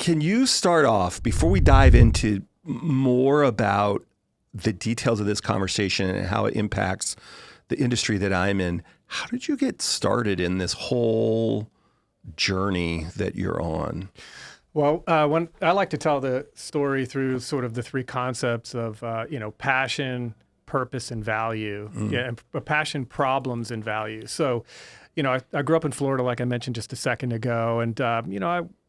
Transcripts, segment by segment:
Can you start off, before we dive into more about the details of this conversation and how it impacts the industry that I'm in, how did you get started in this whole journey that you're on? Well, when I like to tell the story through sort of the three concepts of, passion, purpose, and value. Yeah, and passion, problems, and value. So, I grew up in Florida, like I mentioned just a second ago, and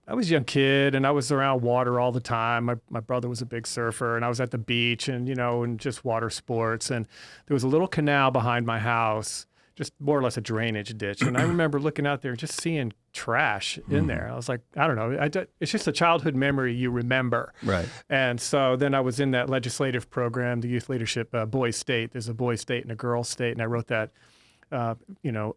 I was a young kid, and I was around water all the time. My brother was a big surfer, and I was at the beach, and and just water sports. And there was a little canal behind my house, just more or less a drainage ditch. And I remember looking out there and just seeing trash in there. I was like, I don't know. It's just a childhood memory you remember. Right. And so then I was in that legislative program, the youth leadership boys state. There's a boys state and a girls state. And I wrote that,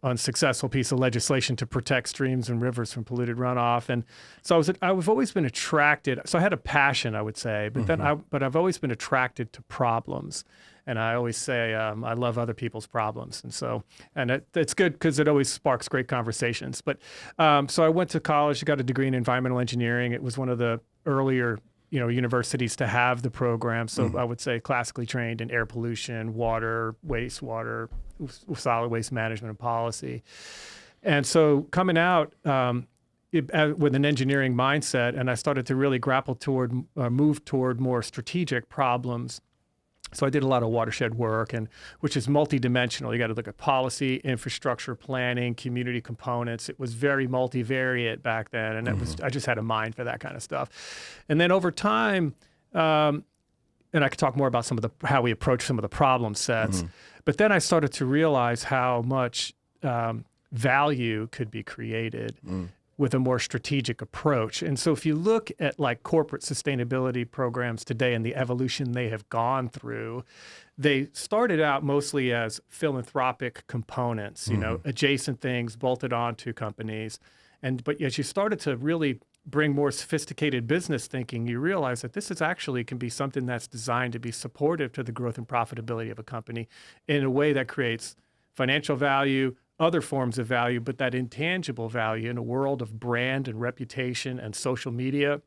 unsuccessful piece of legislation to protect streams and rivers from polluted runoff. And so I've always been attracted. So I had a passion, I would say, but but I've always been attracted to problems. And I always say I love other people's problems, and it's good because it always sparks great conversations. But so I went to college, got a degree in environmental engineering. It was one of the earlier universities to have the program. So I would say classically trained in air pollution, water, wastewater, solid waste management, and policy. And so coming out with an engineering mindset, and I started to really move toward more strategic problems. So I did a lot of watershed work, which is multidimensional. You got to look at policy, infrastructure, planning, community components. It was very multivariate back then, and I just had a mind for that kind of stuff. And then over time, and I could talk more about how we approach some of the problem sets. But then I started to realize how much value could be created with a more strategic approach. And so if you look at like corporate sustainability programs today and the evolution they have gone through, they started out mostly as philanthropic components, adjacent things bolted onto companies. But as you started to really bring more sophisticated business thinking, you realize that this can be something that's designed to be supportive to the growth and profitability of a company in a way that creates financial value, other forms of value, but that intangible value in a world of brand and reputation and social media,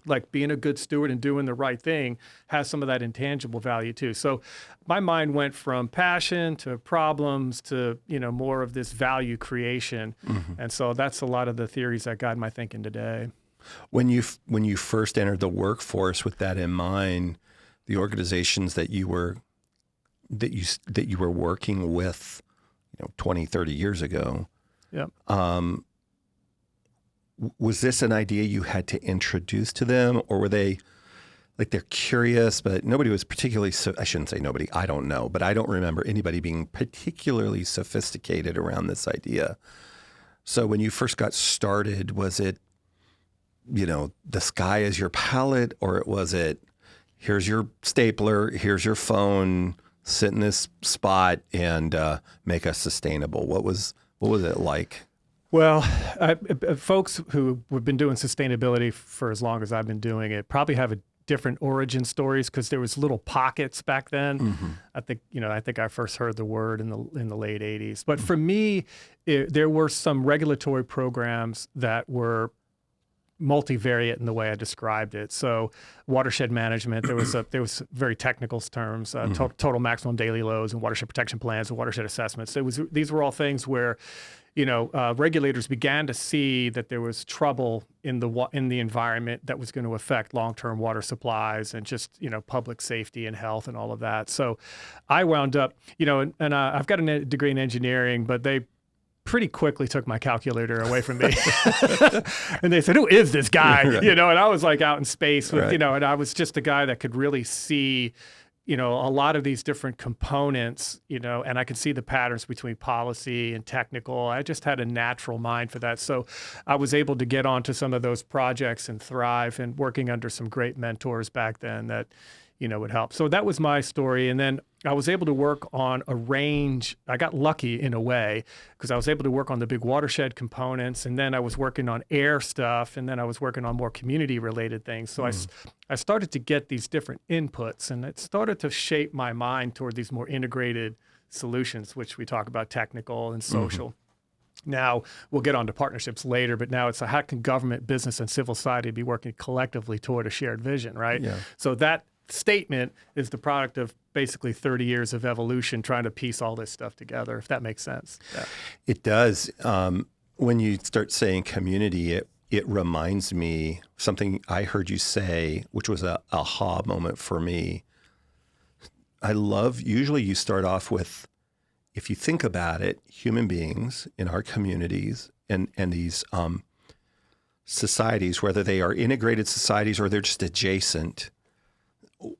like being a good steward and doing the right thing has some of that intangible value too. So my mind went from passion to problems to, more of this value creation. And so that's a lot of the theories that guide my thinking today. When you first entered the workforce with that in mind, the organizations that you were working with 20, 30 years ago. Yeah. Was this an idea you had to introduce to them, or were they like they're curious, but nobody was particularly, I shouldn't say nobody, I don't know, but I don't remember anybody being particularly sophisticated around this idea. So when you first got started, was it, the sky is your palette, or was it, here's your stapler, here's your phone, sit in this spot and make us sustainable? What was it like? Well, folks who have been doing sustainability for as long as I've been doing it probably have a different origin stories because there was little pockets back then. I think I first heard the word in the late 80s. But for me, there were some regulatory programs that were multivariate in the way I described it. So watershed management, there was very technical terms, total maximum daily loads and watershed protection plans and watershed assessments. These were all things where, regulators began to see that there was trouble in the environment that was going to affect long-term water supplies and just, public safety and health and all of that. So I wound up, and I've got a degree in engineering, but they pretty quickly took my calculator away from me. And they said, who is this guy? Right. And I was like out in space with, Right. And I was just a guy that could really see, a lot of these different components, and I could see the patterns between policy and technical. I just had a natural mind for that. So I was able to get onto some of those projects and thrive, and working under some great mentors back then that, would help. So that was my story. And then I was able to work on a range. I got lucky in a way because I was able to work on the big watershed components, and then I was working on air stuff, and then I was working on more community related things. So I started to get these different inputs, and it started to shape my mind toward these more integrated solutions, which we talk about technical and social. Now, we'll get on to partnerships later, but now it's how can government, business, and civil society be working collectively toward a shared vision, right? Yeah. So that statement is the product of basically 30 years of evolution trying to piece all this stuff together, if that makes sense. Yeah. It does. When you start saying community, it reminds me something I heard you say, which was a aha moment for me. Usually you start off with, if you think about it, human beings in our communities and these societies, whether they are integrated societies or they're just adjacent,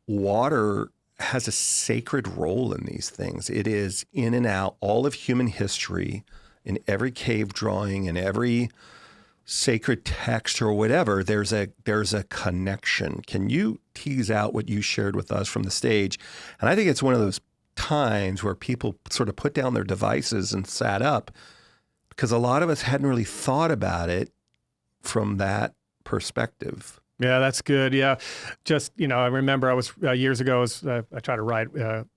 water has a sacred role in these things. It is in and out all of human history, in every cave drawing, in every sacred text or whatever, there's a connection. Can you tease out what you shared with us from the stage? And I think it's one of those times where people sort of put down their devices and sat up, because a lot of us hadn't really thought about it from that perspective. Yeah, that's good. Yeah. Just, I remember I was years ago, I tried to write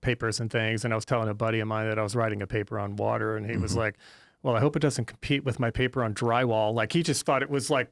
papers and things, and I was telling a buddy of mine that I was writing a paper on water, and he was like, well, I hope it doesn't compete with my paper on drywall. Like, he just thought it was like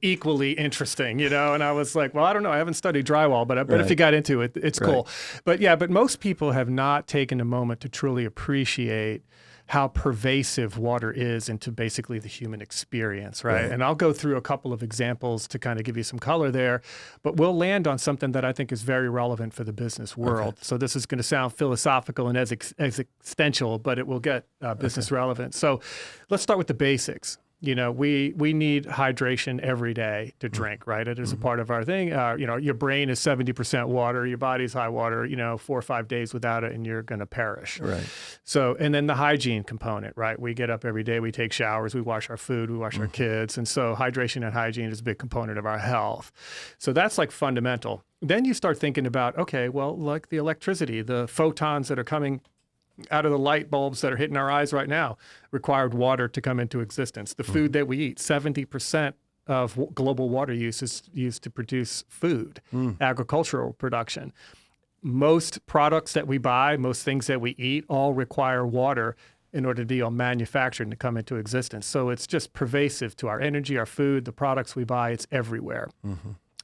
equally interesting, and I was like, well, I don't know. I haven't studied drywall, but if you got into it, it's cool. But most people have not taken a moment to truly appreciate how pervasive water is into basically the human experience, right? And I'll go through a couple of examples to kind of give you some color there, but we'll land on something that I think is very relevant for the business world. So this is going to sound philosophical and existential, but it will get business relevant. So let's start with the basics. We need hydration every day to drink, right? It is a part of our thing. Your brain is 70% water, your body's high water, 4 or 5 days without it and you're going to perish. Right. So, and then the hygiene component, right? We get up every day, we take showers, we wash our food, we wash our kids. And so hydration and hygiene is a big component of our health. So that's like fundamental. Then you start thinking about, okay, well, like the electricity, the photons that are coming out of the light bulbs that are hitting our eyes right now required water to come into existence. The food that we eat, 70% of global water use is used to produce food, agricultural production. Most products that we buy, most things that we eat, all require water in order to be manufactured and to come into existence. So it's just pervasive to our energy, our food, the products we buy, it's everywhere.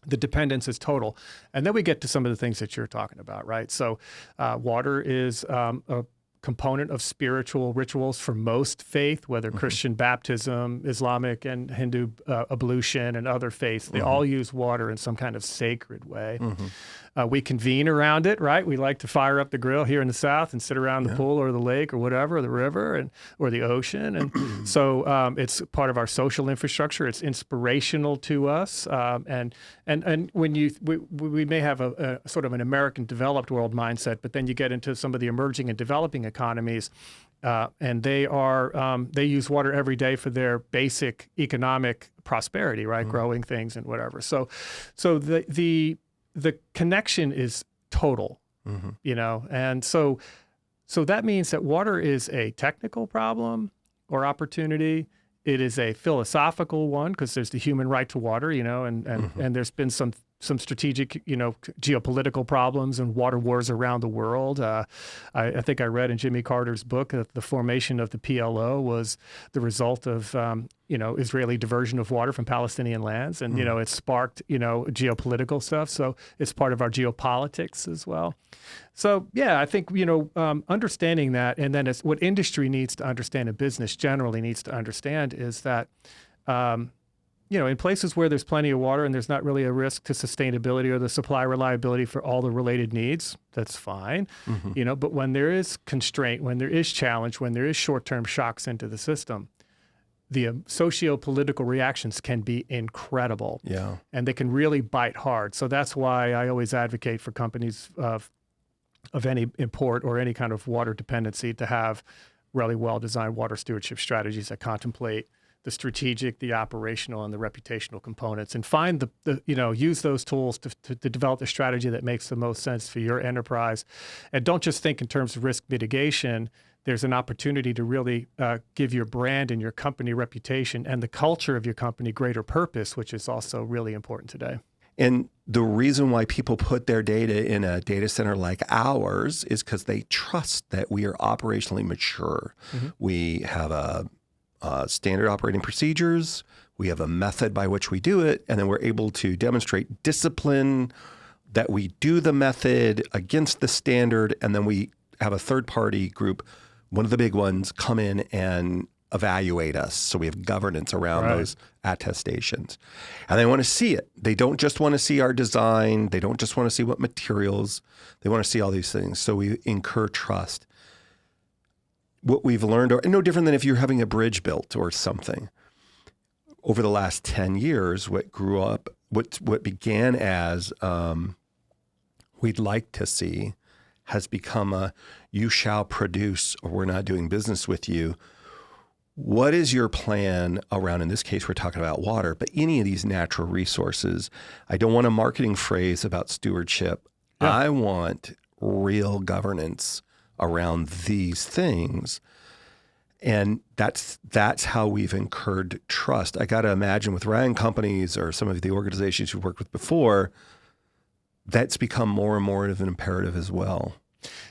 The dependence is total. And then we get to some of the things that you're talking about, right? So water is a component of spiritual rituals for most faith, whether Christian baptism, Islamic and Hindu ablution, and other faiths. They all use water in some kind of sacred way. We convene around it, right? We like to fire up the grill here in the South and sit around the pool or the lake or whatever, or the river or the ocean. And so it's part of our social infrastructure. It's inspirational to us. And when we may have a sort of an American developed world mindset, but then you get into some of the emerging and developing economies, and they use water every day for their basic economic prosperity, right? Growing things and whatever. So the connection is total, and so that means that water is a technical problem or opportunity. It is a philosophical one because there's the human right to water, and there's been some strategic, geopolitical problems and water wars around the world. I think I read in Jimmy Carter's book that the formation of the PLO was the result of, Israeli diversion of water from Palestinian lands. And, it sparked, geopolitical stuff. So it's part of our geopolitics as well. So, yeah, I think, understanding that, and then it's what industry needs to understand and business generally needs to understand is that, in places where there's plenty of water and there's not really a risk to sustainability or the supply reliability for all the related needs, that's fine. But when there is constraint, when there is challenge, when there is short-term shocks into the system, the socio-political reactions can be incredible. Yeah. And they can really bite hard. So that's why I always advocate for companies of any import or any kind of water dependency to have really well-designed water stewardship strategies that contemplate the strategic, the operational, and the reputational components, and find use those tools to develop the strategy that makes the most sense for your enterprise. And don't just think in terms of risk mitigation. There's an opportunity to really give your brand and your company reputation and the culture of your company greater purpose, which is also really important today. And the reason why people put their data in a data center like ours is because they trust that we are operationally mature. We have a standard operating procedures. We have a method by which we do it, and then we're able to demonstrate discipline that we do the method against the standard, and then we have a third-party group, one of the big ones, come in and evaluate us. So we have governance around those attestations. And they want to see it. They don't just want to see our design. They don't just want to see what materials. They want to see all these things. So we incur trust. What we've learned, or no different than if you're having a bridge built or something. Over the last 10 years, what grew up, what began as we'd like to see has become a you shall produce or we're not doing business with you. What is your plan around, in this case, we're talking about water, but any of these natural resources? I don't want a marketing phrase about stewardship. Yeah. I want real governance around these things. And that's how we've incurred trust. I got to imagine with Ryan companies or some of the organizations you've worked with before, that's become more and more of an imperative as well.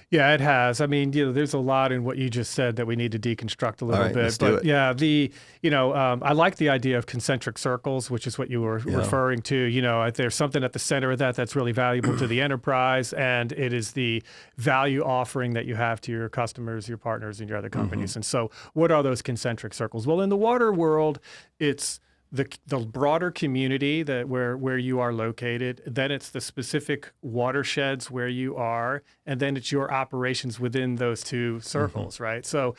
Yeah, it has. I mean, there's a lot in what you just said that we need to deconstruct a little bit. Let's do it. Yeah, I like the idea of concentric circles, which is what you were referring to. There's something at the center of that that's really valuable to the enterprise, and it is the value offering that you have to your customers, your partners, and your other companies. And so, what are those concentric circles? Well, in the water world, it's the broader community where you are located, then it's the specific watersheds where you are, and then it's your operations within those two circles, right? So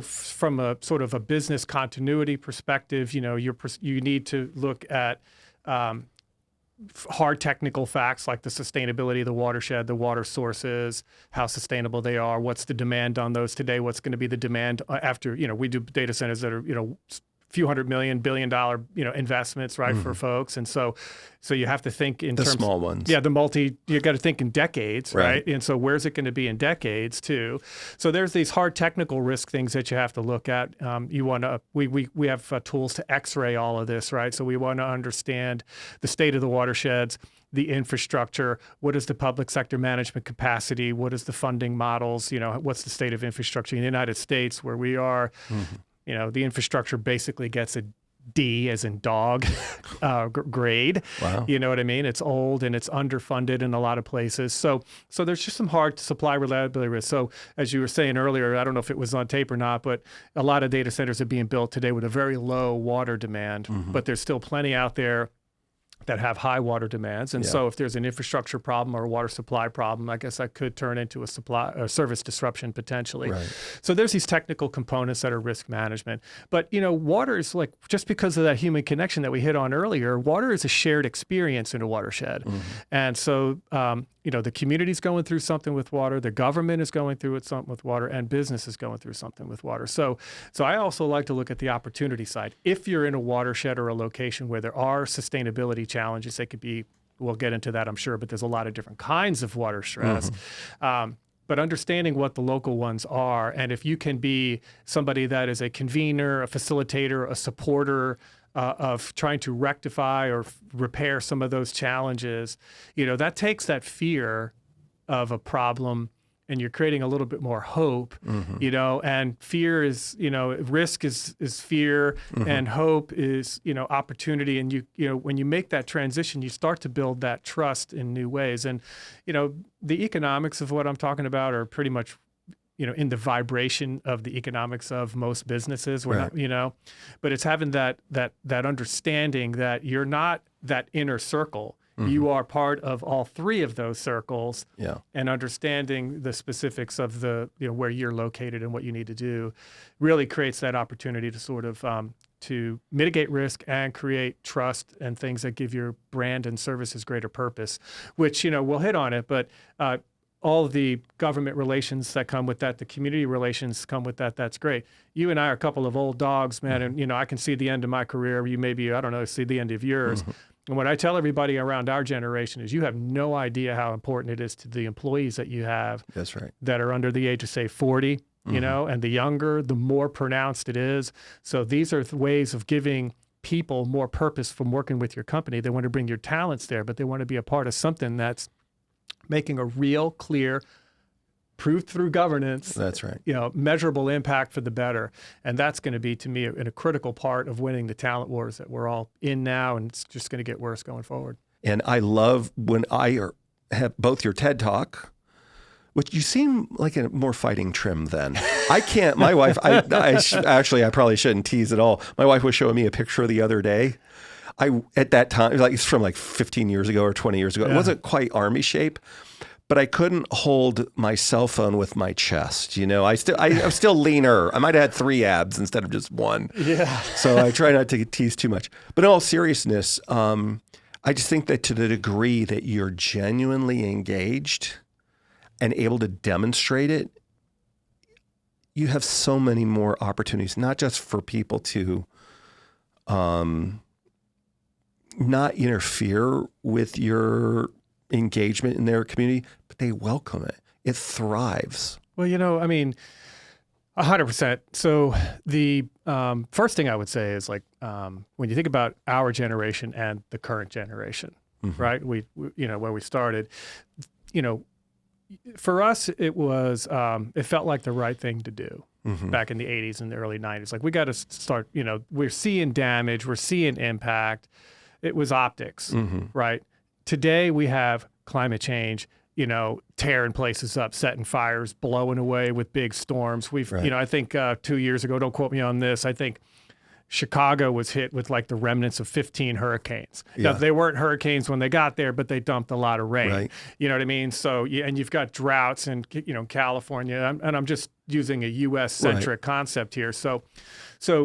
from a sort of a business continuity perspective, you need to look at hard technical facts like the sustainability of the watershed, the water sources, how sustainable they are, what's the demand on those today, what's going to be the demand after, we do data centers that are, few $100 million, $1 billion, investments, right, for folks. And so you have to think in terms of small ones. Yeah, you got to think in decades, right? And so where's it going to be in decades too? So there's these hard technical risk things that you have to look at. We have tools to X-ray all of this, right? So we want to understand the state of the watersheds, the infrastructure, what is the public sector management capacity, what is the funding models, what's the state of infrastructure in the United States where we are. The infrastructure basically gets a D as in dog grade. Wow. You know what I mean? It's old and it's underfunded in a lot of places. So there's just some hard supply reliability risk. So as you were saying earlier, I don't know if it was on tape or not, but a lot of data centers are being built today with a very low water demand, but there's still plenty out there that have high water demands. And so if there's an infrastructure problem or a water supply problem, I guess that could turn into a service disruption potentially. Right. So there's these technical components that are risk management. But, water is like, just because of that human connection that we hit on earlier, water is a shared experience in a watershed. And so, the community's going through something with water, the government is going through something with water, and business is going through something with water. So I also like to look at the opportunity side. If you're in a watershed or a location where there are sustainability challenges, they could be, we'll get into that, I'm sure, but there's a lot of different kinds of water stress. But understanding what the local ones are, and if you can be somebody that is a convener, a facilitator, a supporter, of trying to rectify or repair some of those challenges, that takes that fear of a problem and you're creating a little bit more hope, and fear is, risk is fear and hope is, opportunity. And when you make that transition, you start to build that trust in new ways. And, the economics of what I'm talking about are pretty much in the vibration of the economics of most businesses. We're not, but it's having that understanding that you're not that inner circle. You are part of all three of those circles, and understanding the specifics of the, where you're located and what you need to do really creates that opportunity to sort of, to mitigate risk and create trust and things that give your brand and services greater purpose, which, we'll hit on it, but, all the government relations that come with that, the community relations come with that, that's great. You and I are a couple of old dogs, man, and, I can see the end of my career. You maybe, I don't know, see the end of yours. And what I tell everybody around our generation is you have no idea how important it is to the employees that you have. That's right. That are under the age of, say, 40, and the younger, the more pronounced it is. So these are ways of giving people more purpose from working with your company. They want to bring your talents there, but they want to be a part of something that's making a real, clear proved through governance. That's right. Measurable impact for the better. And that's going to be, to me, a critical part of winning the talent wars that we're all in now, and it's just going to get worse going forward. And I love when I have both your TED Talk, which you seem like a more fighting trim than. I can't, my wife, I probably shouldn't tease at all. My wife was showing me a picture the other day. At that time, it's from like 15 years ago or 20 years ago. Yeah. It wasn't quite army shape, but I couldn't hold my cell phone with my chest. I'm still leaner. I might have had 3 abs instead of just 1. Yeah. So I try not to tease too much. But in all seriousness, I just think that to the degree that you're genuinely engaged and able to demonstrate it, you have so many more opportunities, not just for people to not interfere with your engagement in their community, but they welcome it. It thrives. Well, 100%. So the first thing I would say is when you think about our generation and the current generation, right? We where we started, for us, it was, it felt like the right thing to do back in the 80s and the early 90s. Like, we got to start, we're seeing damage, we're seeing impact. It was optics, right? Today we have climate change, tearing places up, setting fires, blowing away with big storms. We've, right. I think 2 years ago, don't quote me on this, I think Chicago was hit with like the remnants of 15 hurricanes. Yeah. Now, they weren't hurricanes when they got there, but they dumped a lot of rain. Right. You know what I mean? So, and you've got droughts in, California, and I'm just using a U.S.-centric concept here. So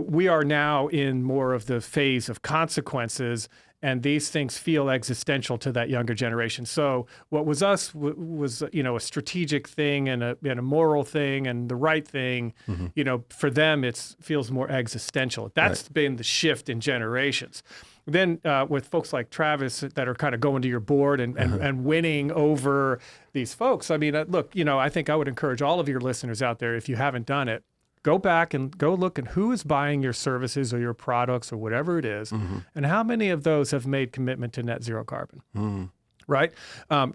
we are now in more of the phase of consequences, and these things feel existential to that younger generation. So what was us was, a strategic thing and a moral thing and the right thing, for them, it feels more existential. That's been the shift in generations. Then with folks like Travis that are kind of going to your board and winning over these folks, I mean, look, I think I would encourage all of your listeners out there, if you haven't done it, go back and go look at who is buying your services or your products or whatever it is, and how many of those have made commitment to net zero carbon. Right.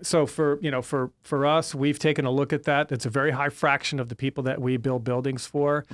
So for us, we've taken a look at that. It's a very high fraction of the people that we build buildings for,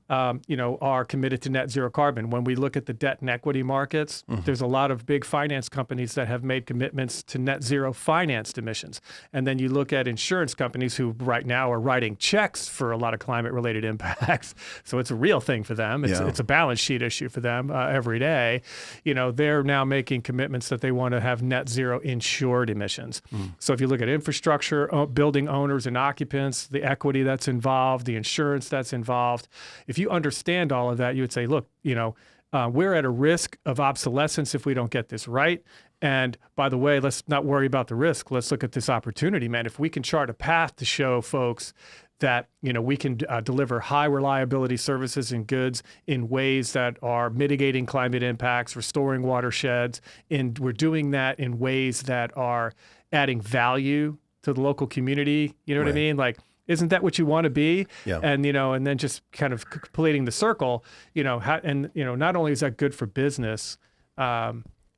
are committed to net zero carbon. When we look at the debt and equity markets, there's a lot of big finance companies that have made commitments to net zero financed emissions. And then you look at insurance companies who right now are writing checks for a lot of climate related impacts. So it's a real thing for them. It's a balance sheet issue for them every day. They're now making commitments that they want to have net zero insured emissions. So if you look at infrastructure, building owners and occupants, the equity that's involved, the insurance that's involved, if you understand all of that, you would say, look, we're at a risk of obsolescence if we don't get this right. And by the way, let's not worry about the risk. Let's look at this opportunity, man. If we can chart a path to show folks that we can deliver high reliability services and goods in ways that are mitigating climate impacts, restoring watersheds, and we're doing that in ways that are adding value to the local community. You know what I mean? Like, isn't that what you want to be? Yeah. And and then just kind of completing the circle. Not only is that good for business,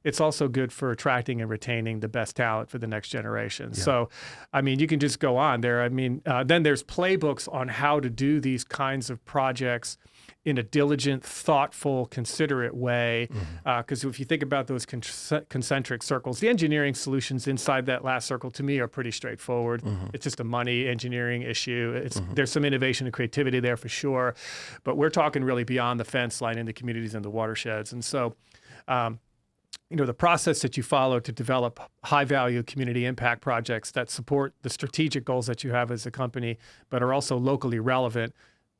it's also good for attracting and retaining the best talent for the next generation. Yeah. So, I mean, you can just go on there. I mean, then there's playbooks on how to do these kinds of projects in a diligent, thoughtful, considerate way. Because if you think about those concentric circles, the engineering solutions inside that last circle, to me, are pretty straightforward. It's just a money engineering issue. There's some innovation and creativity there for sure. But we're talking really beyond the fence line in the communities and the watersheds. And so, the process that you follow to develop high-value community impact projects that support the strategic goals that you have as a company, but are also locally relevant,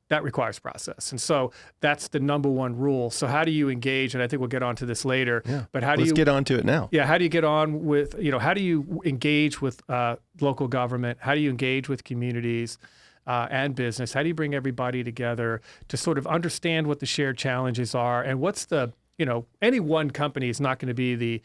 that requires process. And so that's the number one rule. So how do you engage? And I think we'll get onto this later. Yeah. But how do Let's get onto it now. Yeah. How do you get on with, how do you engage with local government? How do you engage with communities and business? How do you bring everybody together to sort of understand what the shared challenges are and what's the any one company is not going to be the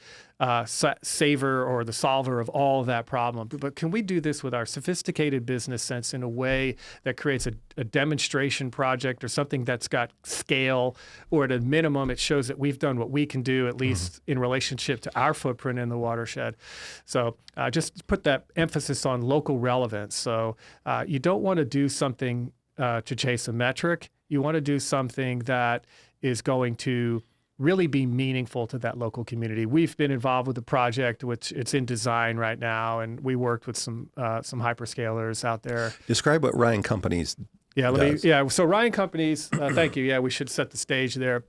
saver or the solver of all of that problem. But can we do this with our sophisticated business sense in a way that creates a demonstration project or something that's got scale, or at a minimum, it shows that we've done what we can do, at least in relationship to our footprint in the watershed. So just put that emphasis on local relevance. So you don't want to do something to chase a metric. You want to do something that is going to really be meaningful to that local community. We've been involved with the project, which it's in design right now, and we worked with some hyperscalers out there. Describe what Ryan Companies does. So Ryan Companies, thank you. Yeah, we should set the stage there.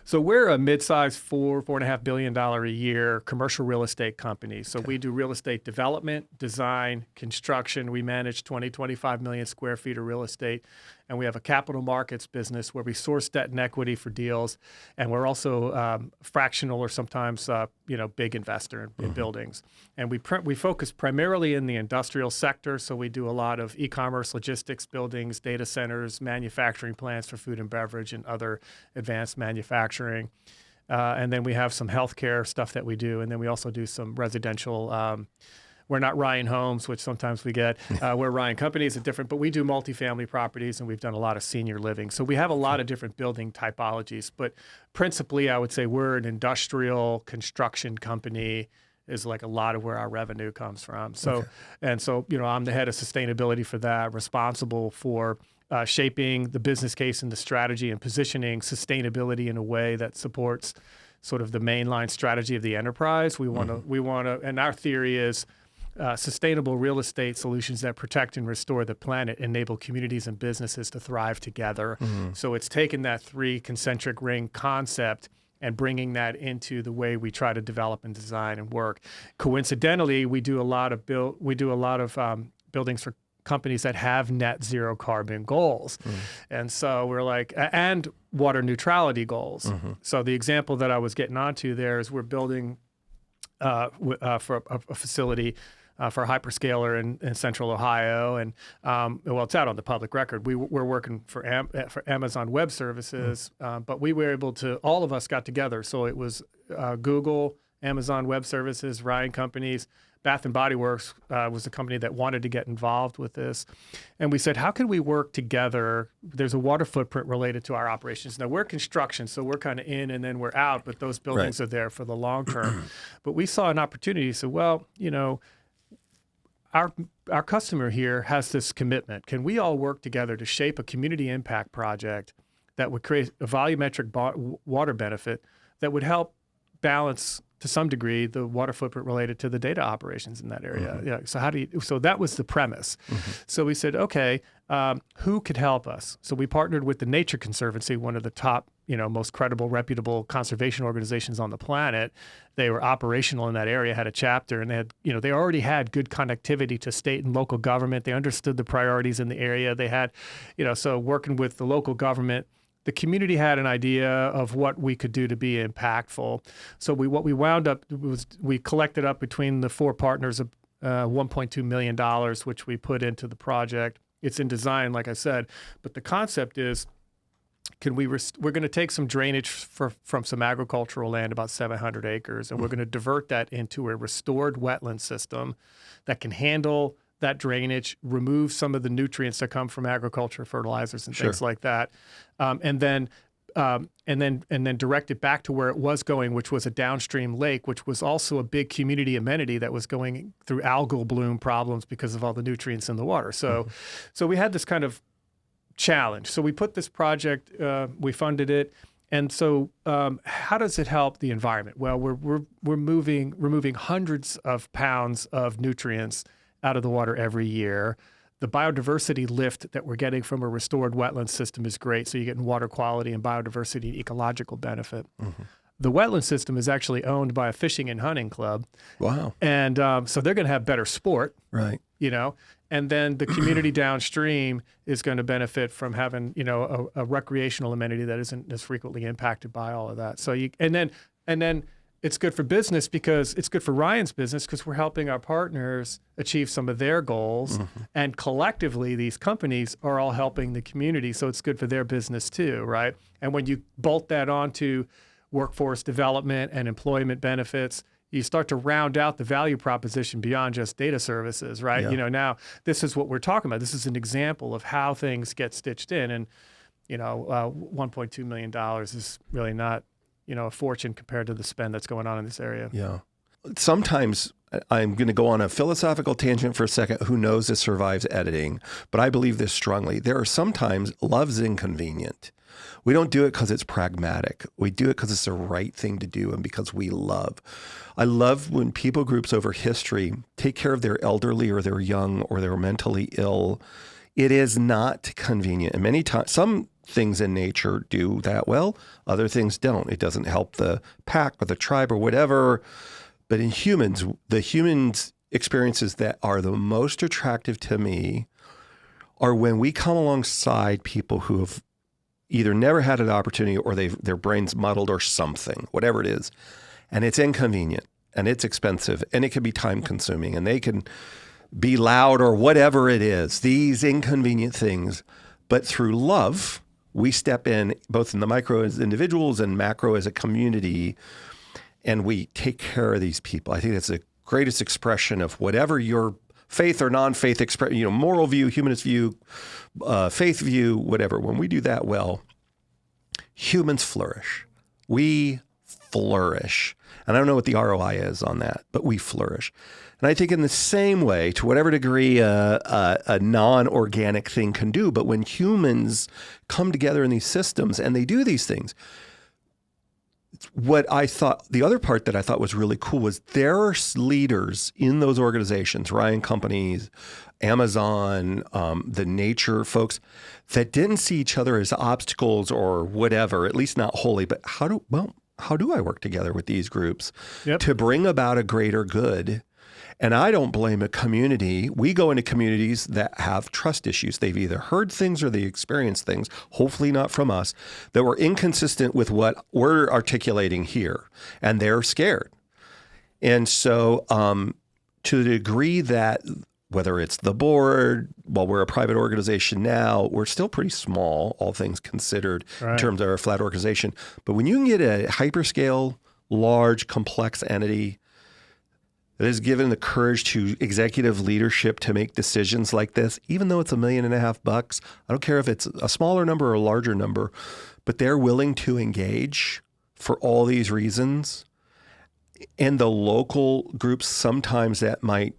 So we're a mid-sized $4.5 billion a year commercial real estate company. So we do real estate development, design, construction. We manage 25 million square feet of real estate. And we have a capital markets business where we source debt and equity for deals. And we're also fractional or sometimes, big investor in buildings. And we focus primarily in the industrial sector. So we do a lot of e-commerce, logistics, buildings, data centers, manufacturing plants for food and beverage and other advanced manufacturing. And then we have some healthcare stuff that we do. And then we also do some residential. We're not Ryan Homes, which sometimes we get. We're Ryan Companies, different, but we do multifamily properties, and we've done a lot of senior living. So we have a lot of different building typologies, but principally, I would say we're an industrial construction company is like a lot of where our revenue comes from. So, I'm the head of sustainability for that, responsible for shaping the business case and the strategy and positioning sustainability in a way that supports sort of the mainline strategy of the enterprise. We want to, and our theory is, sustainable real estate solutions that protect and restore the planet enable communities and businesses to thrive together. So it's taken that 3 concentric ring concept and bringing that into the way we try to develop and design and work. Coincidentally, we do a lot of buildings for companies that have net zero carbon goals. And so we're like, and water neutrality goals. So the example that I was getting onto there is we're building for a facility for a hyperscaler in Central Ohio, and it's out on the public record. We're working for Amazon Web Services, but we were able to. All of us got together. So it was Google, Amazon Web Services, Ryan Companies, Bath and Body Works was the company that wanted to get involved with this, and we said, how can we work together? There's a water footprint related to our operations. Now we're construction, so we're kind of in and then we're out, but those buildings are there for the long term. But we saw an opportunity. So, our customer here has this commitment. Can we all work together to shape a community impact project that would create a volumetric water benefit that would help balance, to some degree, the water footprint related to the data operations in that area? So that was the premise. So we said, okay, who could help us? So we partnered with the Nature Conservancy, one of the top, most credible, reputable conservation organizations on the planet. They were operational in that area, had a chapter, and they had, they already had good connectivity to state and local government. They understood the priorities in the area. They had, so working with the local government, the community had an idea of what we could do to be impactful. So what we wound up was we collected up between the 4 partners of $1.2 million, which we put into the project. It's in design, like I said, but the concept is, we're going to take some drainage from some agricultural land, about 700 acres, and we're going to divert that into a restored wetland system that can handle that drainage, remove some of the nutrients that come from agriculture, fertilizers and things like that, and then direct it back to where it was going, which was a downstream lake, which was also a big community amenity that was going through algal bloom problems because of all the nutrients in the water. So we had this kind of challenge. So we put this project, we funded it. And so how does it help the environment? Well, we're removing hundreds of pounds of nutrients out of the water every year. The biodiversity lift that we're getting from a restored wetland system is great. So you're getting water quality and biodiversity and ecological benefit. The wetland system is actually owned by a fishing and hunting club. Wow. And so they're going to have better sport. Right. And then the community downstream is going to benefit from having, a recreational amenity that isn't as frequently impacted by all of that. So and then it's good for business because it's good for Ryan's business because we're helping our partners achieve some of their goals. And collectively, these companies are all helping the community. So it's good for their business too, right? And when you bolt that onto workforce development and employment benefits, you start to round out the value proposition beyond just data services, right? Yeah. Now this is what we're talking about. This is an example of how things get stitched in. And, $1.2 million is really not, a fortune compared to the spend that's going on in this area. Yeah. Sometimes I'm going to go on a philosophical tangent for a second. Who knows this survives editing? But I believe this strongly. There are sometimes love's inconvenient. We don't do it because it's pragmatic. We do it because it's the right thing to do and because we love. I love when people groups over history take care of their elderly or their young or their mentally ill. It is not convenient. And many times, some things in nature do that well. Other things don't. It doesn't help the pack or the tribe or whatever. But in humans, the humans experiences that are the most attractive to me are when we come alongside people who have either never had an opportunity or their brain's muddled or something, whatever it is. And it's inconvenient and it's expensive and it can be time consuming and they can be loud or whatever it is, these inconvenient things. But through love, we step in both in the micro as individuals and macro as a community, and we take care of these people. I think that's the greatest expression of whatever your faith or non-faith expression, moral view, humanist view, faith view, whatever. When we do that well, humans flourish. We flourish. And I don't know what the ROI is on that, but we flourish. And I think in the same way, to whatever degree a non-organic thing can do, but when humans come together in these systems and they do these things, what I thought, the other part that I thought was really cool was there are leaders in those organizations, Ryan Companies, Amazon, the nature folks that didn't see each other as obstacles or whatever, at least not wholly, but how do I work together with these groups to bring about a greater good? And I don't blame a community. We go into communities that have trust issues. They've either heard things or they experienced things, hopefully not from us, that were inconsistent with what we're articulating here. And they're scared. And so to the degree that whether it's the board, well, we're a private organization now, we're still pretty small, all things considered, in terms of our flat organization. But when you can get a hyperscale, large, complex entity that is given the courage to executive leadership to make decisions like this, even though it's $1.5 million, I don't care if it's a smaller number or a larger number, but they're willing to engage for all these reasons. And the local groups, sometimes that might,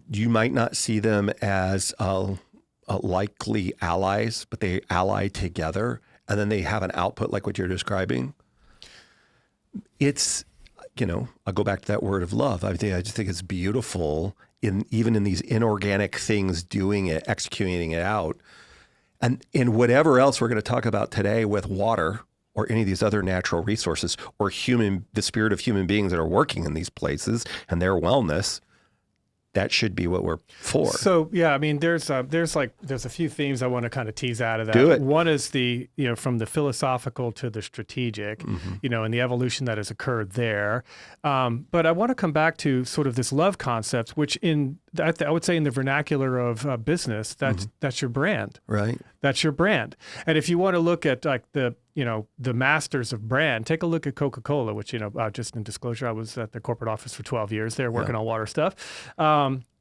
you might not see them as likely allies, but they ally together and then they have an output like what you're describing. It's, I'll go back to that word of love. I just think it's beautiful even in these inorganic things, doing it, executing it out. And in whatever else we're going to talk about today with water or any of these other natural resources or the spirit of human beings that are working in these places and their wellness, that should be what we're for. So yeah, I mean, there's a few themes I want to kind of tease out of that. Do it. One is from the philosophical to the strategic, and the evolution that has occurred there. But I want to come back to sort of this love concept, which I would say in the vernacular of business, that's your brand. Right. That's your brand. And if you want to look at like the masters of brand, take a look at Coca-Cola, which, just in disclosure, I was at the corporate office for 12 years there working on water stuff.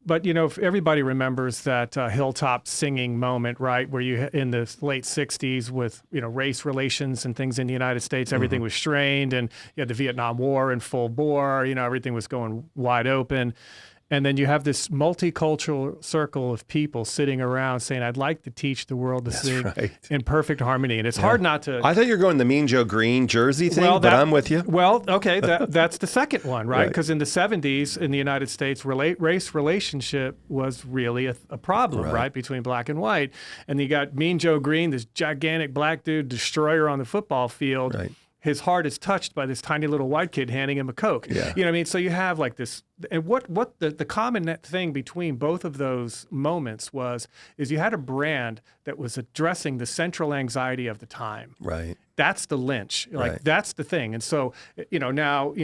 But, if everybody remembers that hilltop singing moment, right, where you in the late 60s with, race relations and things in the United States, everything was strained and you had the Vietnam War in full bore, everything was going wide open. And then you have this multicultural circle of people sitting around saying, I'd like to teach the world to sing in perfect harmony. And it's hard not to... I thought you were going the Mean Joe Green jersey thing, but I'm with you. Well, okay, that's the second one, right? Because in the 70s in the United States, race relationship was really a problem, right, between black and white. And you got Mean Joe Green, this gigantic black dude, destroyer on the football field. Right. His heart is touched by this tiny little white kid handing him a Coke. Yeah. You know what I mean? So you have like this, and what the common thing between both of those moments is you had a brand that was addressing the central anxiety of the time. Right. That's the lynch. Like that's the thing. And so, now,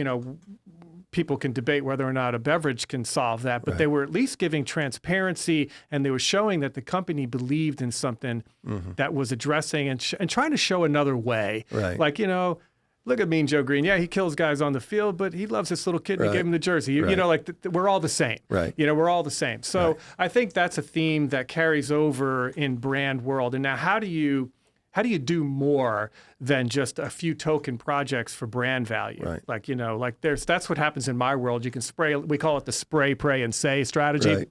people can debate whether or not a beverage can solve that, but Right. they were at least giving transparency, and they were showing that the company believed in something that was addressing and trying to show another way. Right. Like, look at Mean Joe Green. Yeah, he kills guys on the field, but he loves this little kid and he Right. gave him the jersey. You Right. know, like we're all the same. Right. We're all the same. So Right. I think that's a theme that carries over in brand world. And now how do you do more than just a few token projects for brand value? Right. Like that's what happens in my world. You can spray, we call it the spray, pray, and say strategy. Right.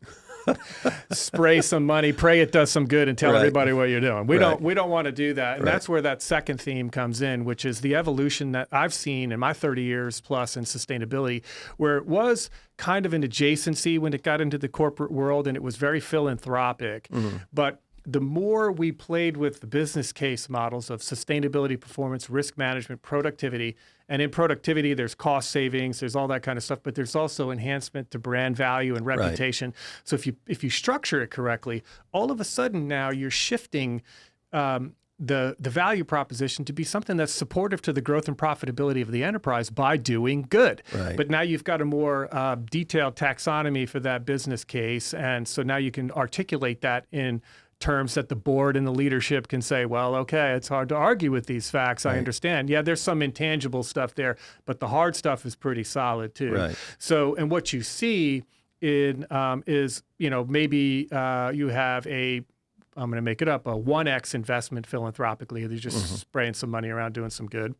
Spray some money, pray it does some good, and tell Right. everybody what you're doing. We Right. don't want to do that. And Right. that's where that second theme comes in, which is the evolution that I've seen in my 30 years plus in sustainability, where it was kind of an adjacency when it got into the corporate world and it was very philanthropic. But the more we played with the business case models of sustainability, performance, risk management, productivity, and in productivity, there's cost savings, there's all that kind of stuff, but there's also enhancement to brand value and reputation. So if you structure it correctly, all of a sudden now you're shifting the value proposition to be something that's supportive to the growth and profitability of the enterprise by doing good. Right. But now you've got a more detailed taxonomy for that business case, and so now you can articulate that in terms that the board and the leadership can say, well, okay, it's hard to argue with these facts. I understand. Yeah, there's some intangible stuff there, but the hard stuff is pretty solid too. Right. So, and what you see in is, maybe you have I'm going to make it up, a 1x investment philanthropically. They're just spraying some money around doing some good.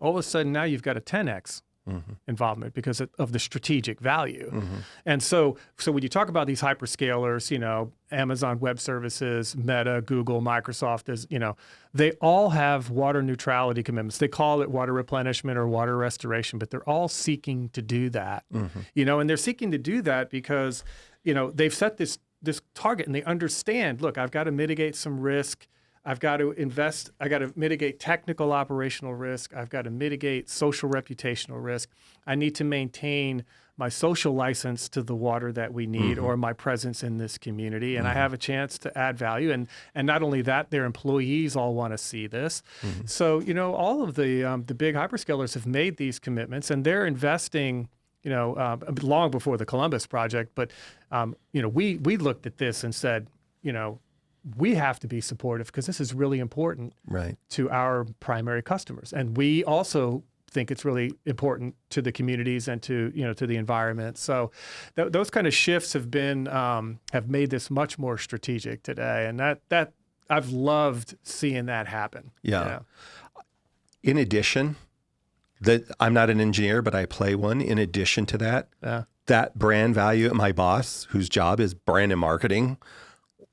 All of a sudden now you've got a 10x. Involvement because of the strategic value. And so when you talk about these hyperscalers, Amazon Web Services, Meta, Google, Microsoft, they all have water neutrality commitments. They call it water replenishment or water restoration, but they're all seeking to do that. And they're seeking to do that because, they've set this target and they understand, look, I've got to mitigate some risk. I've got to invest. I got to mitigate technical operational risk. I've got to mitigate social reputational risk. I need to maintain my social license to the water that we need or my presence in this community. And I have a chance to add value. And not only that, their employees all want to see this. So, all of the big hyperscalers have made these commitments and they're investing, long before the Columbus project. But, we looked at this and said, we have to be supportive because this is really important to our primary customers. And we also think it's really important to the communities and to the environment. So those kind of shifts have been, have made this much more strategic today. And that I've loved seeing that happen. Yeah. In addition, I'm not an engineer, but I play one. In addition to that, that brand value, my boss, whose job is brand and marketing,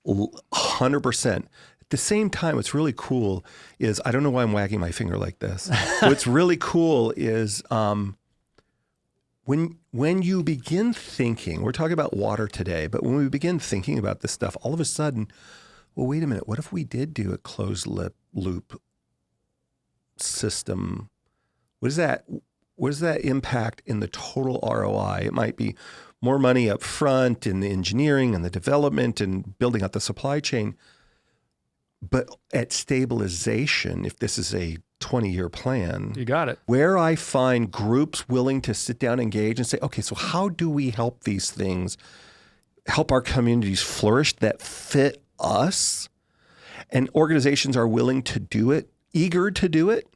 100%. At the same time, what's really cool is, I don't know why I'm wagging my finger like this. What's really cool is when you begin thinking, we're talking about water today, but when we begin thinking about this stuff, all of a sudden, well, wait a minute, what if we did do a closed loop system? What does that impact in the total ROI? It might be more money up front in the engineering and the development and building out the supply chain. But at stabilization, if this is a 20-year plan, You got it. where I find groups willing to sit down, engage, and say, okay, so how do we help these things, help our communities flourish that fit us? And organizations are willing to do it, eager to do it.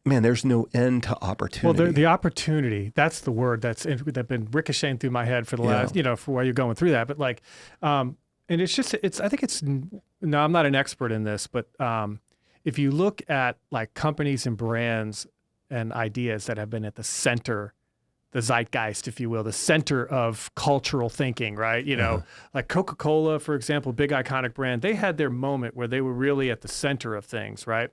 Man, there's no end to opportunity. Well, the opportunity, that's the word that's been ricocheting through my head for the last, for while you're going through that. But and it's just, I think no, I'm not an expert in this, but if you look at like companies and brands and ideas that have been at the center, the zeitgeist, if you will, the center of cultural thinking, right? Like Coca-Cola, for example, big iconic brand, they had their moment where they were really at the center of things, right?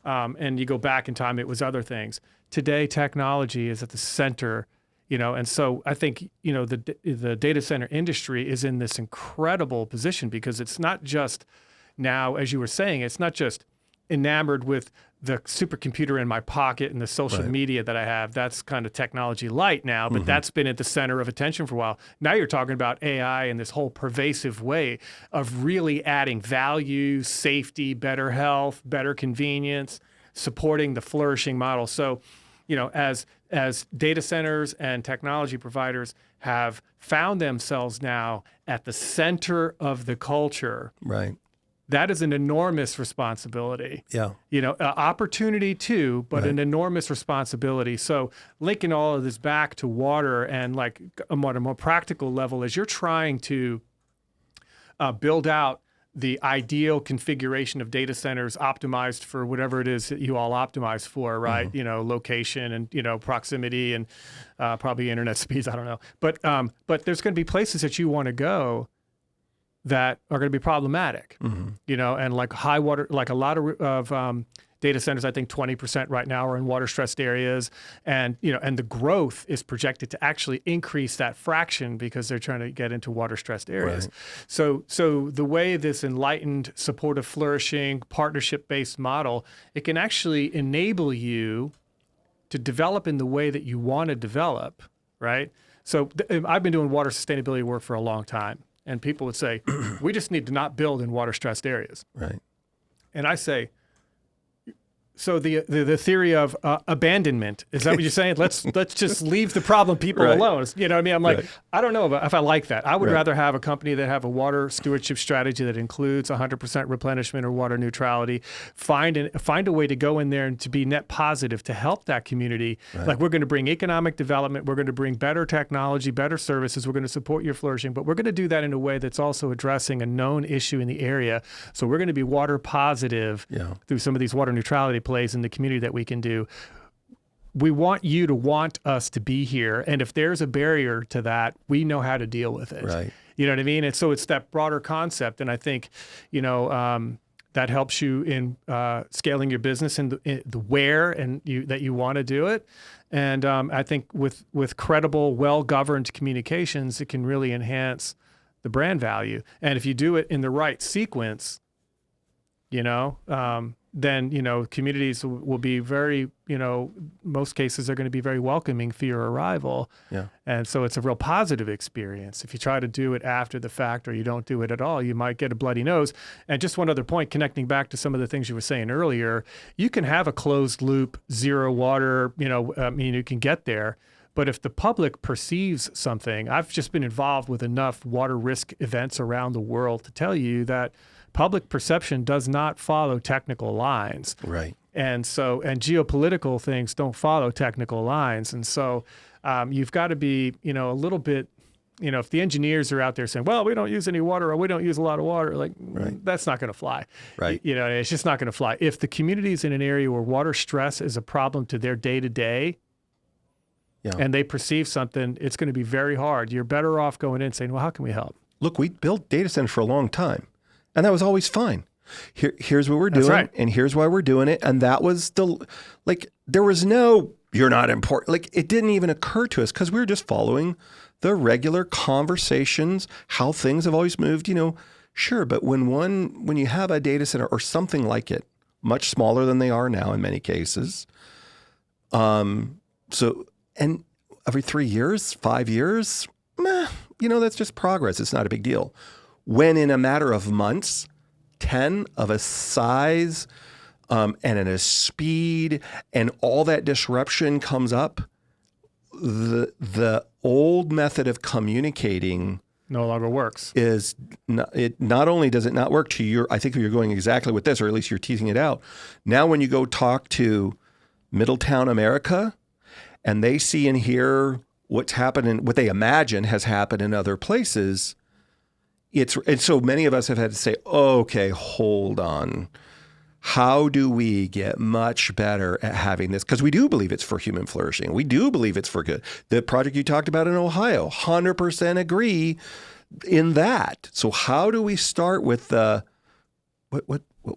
And you go back in time, it was other things. Today, technology is at the center, and so I think, the data center industry is in this incredible position because it's not just now, as you were saying, it's not just enamored with the supercomputer in my pocket and the social media that I have. That's kind of technology light now, but that's been at the center of attention for a while. Now you're talking about AI and this whole pervasive way of really adding value, safety, better health, better convenience, supporting the flourishing model. So, as data centers and technology providers have found themselves now at the center of the culture, Right. that is an enormous responsibility. Yeah. Opportunity too, but Right. an enormous responsibility. So linking all of this back to water and like on a more practical level, as you're trying to build out the ideal configuration of data centers optimized for whatever it is that you all optimize for, right? Location and, proximity and probably internet speeds, I don't know. But there's going to be places that you want to go that are going to be problematic, and like high water, like a lot of data centers, I think 20% right now are in water stressed areas. And, and the growth is projected to actually increase that fraction because they're trying to get into water stressed areas. Right. So the way this enlightened, supportive, flourishing, partnership-based model, it can actually enable you to develop in the way that you want to develop, right? So I've been doing water sustainability work for a long time. And people would say, we just need to not build in water stressed areas. Right. And I say, so the theory of abandonment, is that what you're saying? Let's just leave the problem people Right. alone. You know what I mean? I'm like, Right. I don't know if I like that. I would Right. rather have a company that have a water stewardship strategy that includes 100% replenishment or water neutrality. Find a way to go in there and to be net positive to help that community. Right. Like, we're going to bring economic development. We're going to bring better technology, better services. We're going to support your flourishing, but we're going to do that in a way that's also addressing a known issue in the area. So we're going to be water positive through some of these water neutrality plays in the community that we can do. We want you to want us to be here. And if there's a barrier to that, we know how to deal with it. Right. You know what I mean? And so it's that broader concept. And I think, that helps you in scaling your business in the where and that you want to do it. And I think with credible, well-governed communications, it can really enhance the brand value. And if you do it in the right sequence, then, communities will be very, most cases are going to be very welcoming for your arrival. Yeah. And so it's a real positive experience. If you try to do it after the fact or you don't do it at all, you might get a bloody nose. And just one other point, connecting back to some of the things you were saying earlier, you can have a closed loop, zero water, you can get there. But if the public perceives something, I've just been involved with enough water risk events around the world to tell you that public perception does not follow technical lines. Right. And geopolitical things don't follow technical lines. And so you've got to be, a little bit, if the engineers are out there saying, well, we don't use any water or we don't use a lot of water, like that's not going to fly. Right. It's just not going to fly. If the community is in an area where water stress is a problem to their day to day, and they perceive something, it's going to be very hard. You're better off going in and saying, well, how can we help? Look, we built data centers for a long time, and that was always fine. Here's what we're doing, right. and here's why we're doing it. And that was there was no, you're not important. Like, it didn't even occur to us because we were just following the regular conversations, how things have always moved, sure. But when you have a data center or something like it, much smaller than they are now in many cases, and every 3 years, 5 years, that's just progress. It's not a big deal. When in a matter of months, 10 of a size and at a speed and all that disruption comes up, the old method of communicating no longer works. Not only does it not work I think you're going exactly with this, or at least you're teasing it out. Now, when you go talk to Middletown America, and they see and hear what's happening, what they imagine has happened in other places, and so many of us have had to say, okay, hold on. How do we get much better at having this? Because we do believe it's for human flourishing. We do believe it's for good. The project you talked about in Ohio, 100% agree in that. So how do we start with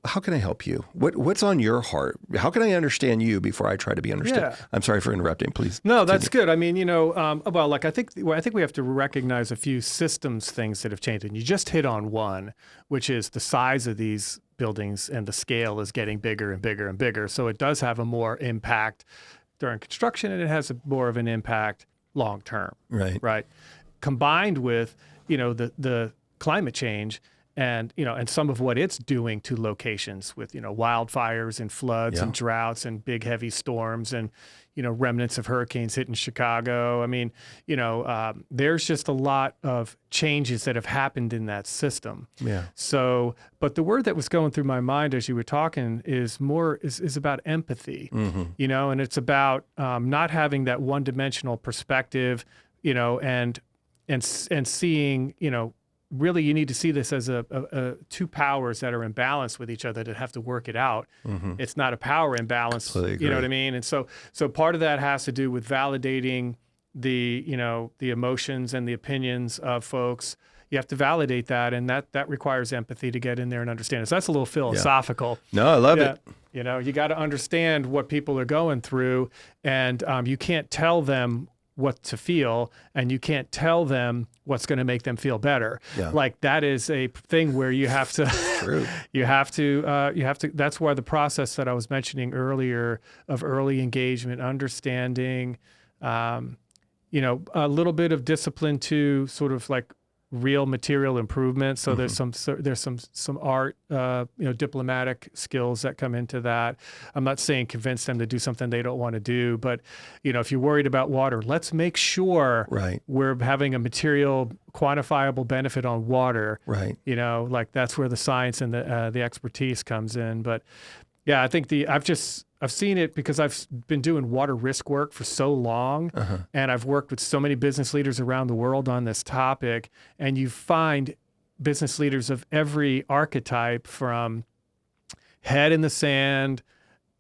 how can I help you? What's on your heart? How can I understand you before I try to be understood? Yeah. I'm sorry for interrupting. Please. No, that's good. I mean, I think we have to recognize a few systems things that have changed, and you just hit on one, which is the size of these buildings and the scale is getting bigger and bigger and bigger. So it does have a more impact during construction, and it has more of an impact long term. Right. Right. Combined with the climate change. and some of what it's doing to locations with, wildfires and floods and droughts and big heavy storms and, remnants of hurricanes hitting Chicago. I mean, there's just a lot of changes that have happened in that system. Yeah. So, but the word that was going through my mind as you were talking is about empathy, and it's about not having that one-dimensional perspective, and seeing, really, you need to see this as a two powers that are in balance with each other that have to work it out. It's not a power imbalance. Absolutely You know agree. what I mean? And so part of that has to do with validating the emotions and the opinions of folks. You have to validate that, and that requires empathy to get in there and understand it. So that's a little philosophical. No, I love it. You got to understand what people are going through, and you can't tell them what to feel, and you can't tell them what's going to make them feel better. Yeah. Like that is a thing where you have to, True. you have to, that's why the process that I was mentioning earlier of early engagement, understanding, a little bit of discipline to sort of like real material improvement. So there's some art, diplomatic skills that come into that. I'm not saying convince them to do something they don't want to do, but if you're worried about water, let's make sure we're having a material quantifiable benefit on water. Right. Like that's where the science and the expertise comes in. But yeah, I think I've seen it because I've been doing water risk work for so long, and I've worked with so many business leaders around the world on this topic, and you find business leaders of every archetype, from head in the sand,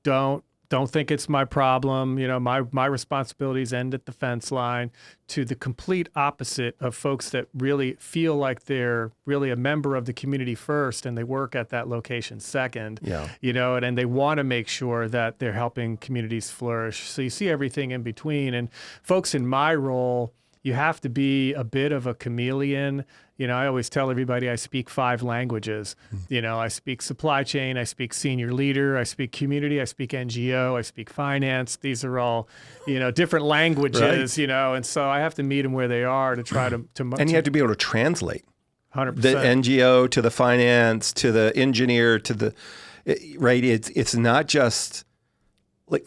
don't think it's my problem, my responsibilities end at the fence line, to the complete opposite of folks that really feel like they're really a member of the community first and they work at that location second. And they want to make sure that they're helping communities flourish. So you see everything in between. And folks in my role, you have to be a bit of a chameleon. I always tell everybody I speak 5 languages. I speak supply chain, I speak senior leader, I speak community, I speak NGO, I speak finance. These are all, different languages, and so I have to meet them where they are to try to And you have to be able to translate 100%. the NGO to the finance, to the engineer, to the, right? It's not just...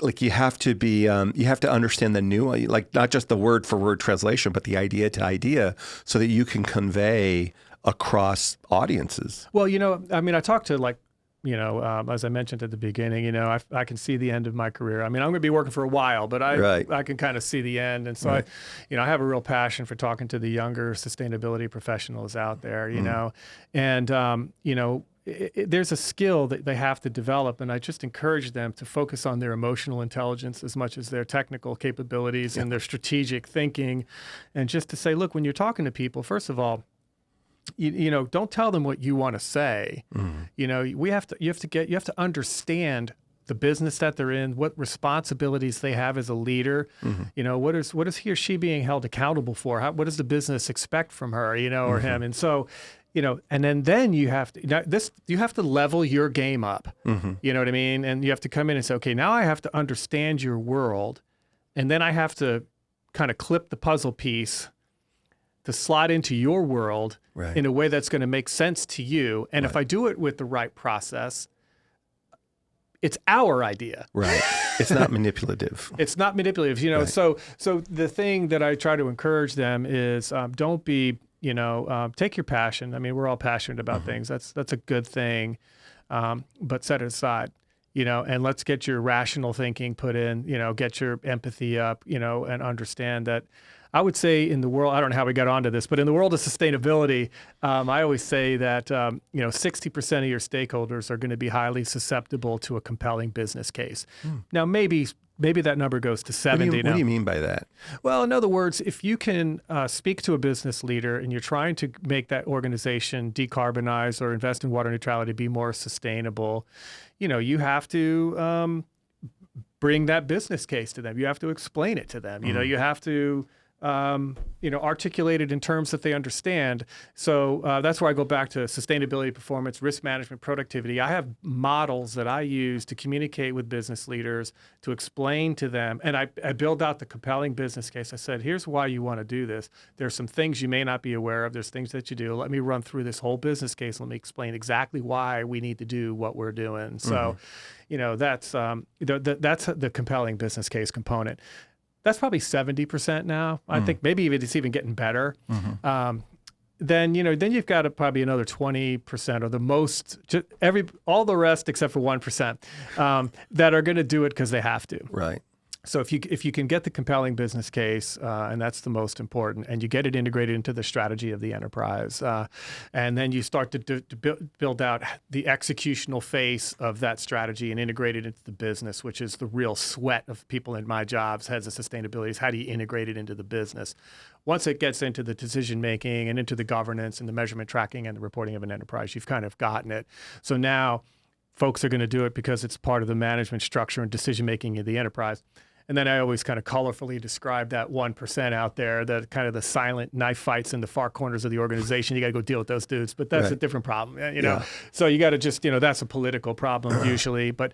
Like you have to be, you have to understand the new, like not just the word for word translation, but the idea to idea, so that you can convey across audiences. Well, I talked to as I mentioned at the beginning, I can see the end of my career. I'm going to be working for a while, but I can kind of see the end. And so I have a real passion for talking to the younger sustainability professionals out there, and, there's a skill that they have to develop, and I just encourage them to focus on their emotional intelligence as much as their technical capabilities and their strategic thinking, and just to say, look, when you're talking to people, first of all, don't tell them what you want to say. You have to understand the business that they're in, what responsibilities they have as a leader. What is he or she being held accountable for? What does the business expect from her, or him? And so, and then you have to level your game up. You know what I mean? And you have to come in and say, okay, now I have to understand your world, and then I have to kind of clip the puzzle piece to slot into your world in a way that's going to make sense to you. And if I do it with the right process, it's our idea. Right. It's not manipulative. It's not manipulative. So the thing that I try to encourage them is don't be, take your passion. I mean, we're all passionate about things. That's a good thing. But set it aside, and let's get your rational thinking put in, get your empathy up, and understand that. I would say in the world, I don't know how we got onto this, but in the world of sustainability, I always say that 60% of your stakeholders are going to be highly susceptible to a compelling business case. Now, maybe that number goes to 70 now. What do you mean by that? Well, in other words, if you can speak to a business leader and you're trying to make that organization decarbonize or invest in water neutrality, be more sustainable, you have to bring that business case to them. You have to explain it to them. You have to articulated in terms that they understand. So that's where I go back to sustainability, performance, risk management, productivity. I have models that I use to communicate with business leaders, to explain to them. And I build out the compelling business case. I said, here's why you want to do this. There's some things you may not be aware of. There's things that you do. Let me run through this whole business case. Let me explain exactly why we need to do what we're doing. So, that's the compelling business case component. That's probably 70% now. I think maybe it's even getting better. Then you've got probably another 20% or the most, all the rest except for 1% that are going to do it because they have to. Right. So if you can get the compelling business case, and that's the most important, and you get it integrated into the strategy of the enterprise, and then you start to build out the executional phase of that strategy and integrate it into the business, which is the real sweat of people in my jobs, heads of sustainability, is how do you integrate it into the business? Once it gets into the decision making and into the governance and the measurement, tracking, and the reporting of an enterprise, you've kind of gotten it. So now folks are going to do it because it's part of the management structure and decision making of the enterprise. And then I always kind of colorfully describe that 1% out there, the kind of the silent knife fights in the far corners of the organization. You got to go deal with those dudes, but that's a different problem, Yeah. So you got to just, that's a political problem usually. But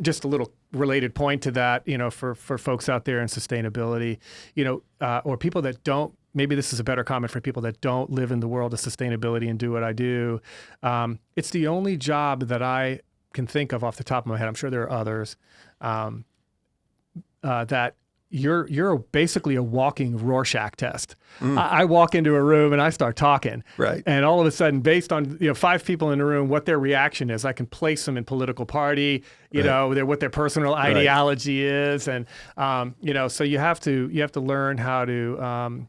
just a little related point to that, for folks out there in sustainability, or people that don't. Maybe this is a better comment for people that don't live in the world of sustainability and do what I do. It's the only job that I can think of off the top of my head. I'm sure there are others. That you're basically a walking Rorschach test. I walk into a room and I start talking. Right. And all of a sudden, based on 5 people in the room, what their reaction is, I can place them in political party, what their personal ideology is, and so you have to learn how to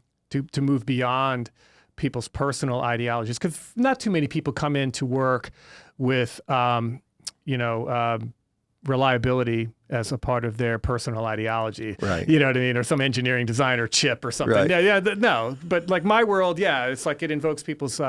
move beyond people's personal ideologies, because not too many people come into work with reliability as a part of their personal ideology. Right. You know what I mean? Or some engineering designer chip or something. Right. No. But like my world, it's like it invokes people's,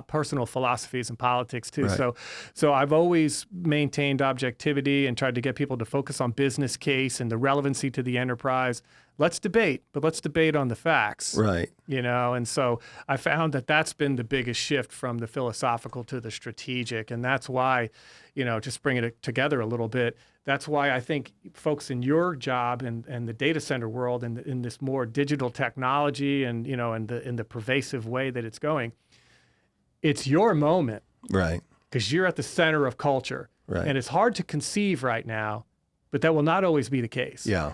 personal philosophies and politics too. Right. So I've always maintained objectivity and tried to get people to focus on business case and the relevancy to the enterprise. Let's debate, but let's debate on the facts. Right. And so I found that that's been the biggest shift from the philosophical to the strategic. And that's why, just bringing it together a little bit, that's why I think folks in your job and the data center world and in this more digital technology and, in the pervasive way that it's going, it's your moment. Right. Because you're at the center of culture. Right. And it's hard to conceive right now, but that will not always be the case. Yeah.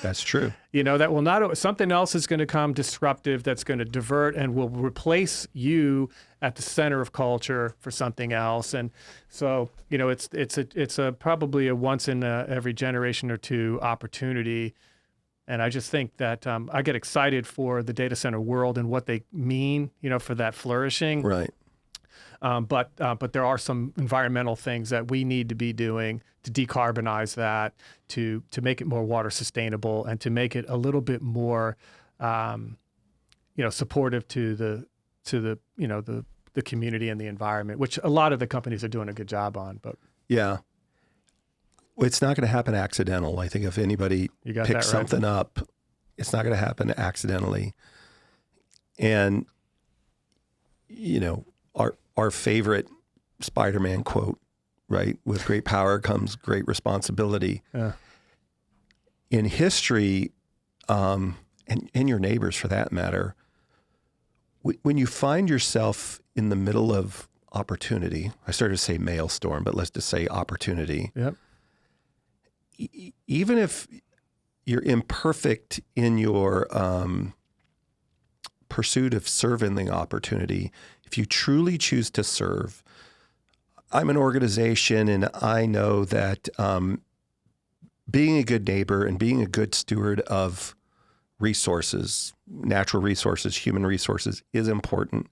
That's true. That will not, something else is going to come disruptive that's going to divert and will replace you at the center of culture for something else. And so, it's probably a once in every generation or two opportunity. And I just think that I get excited for the data center world and what they mean, for that flourishing. Right. But there are some environmental things that we need to be doing to decarbonize that, to make it more water sustainable, and to make it a little bit more, supportive to the community and the environment, which a lot of the companies are doing a good job on. But yeah, it's not going to happen accidental. I think if anybody picks something up, it's not going to happen accidentally. And our favorite Spider-Man quote, right? With great power comes great responsibility. Yeah. In history, and your neighbors for that matter, when you find yourself in the middle of opportunity, I started to say maelstrom, but let's just say opportunity. Yep. Even if you're imperfect in your pursuit of serving the opportunity, if you truly choose to serve, I'm an organization and I know that being a good neighbor and being a good steward of resources, natural resources, human resources is important.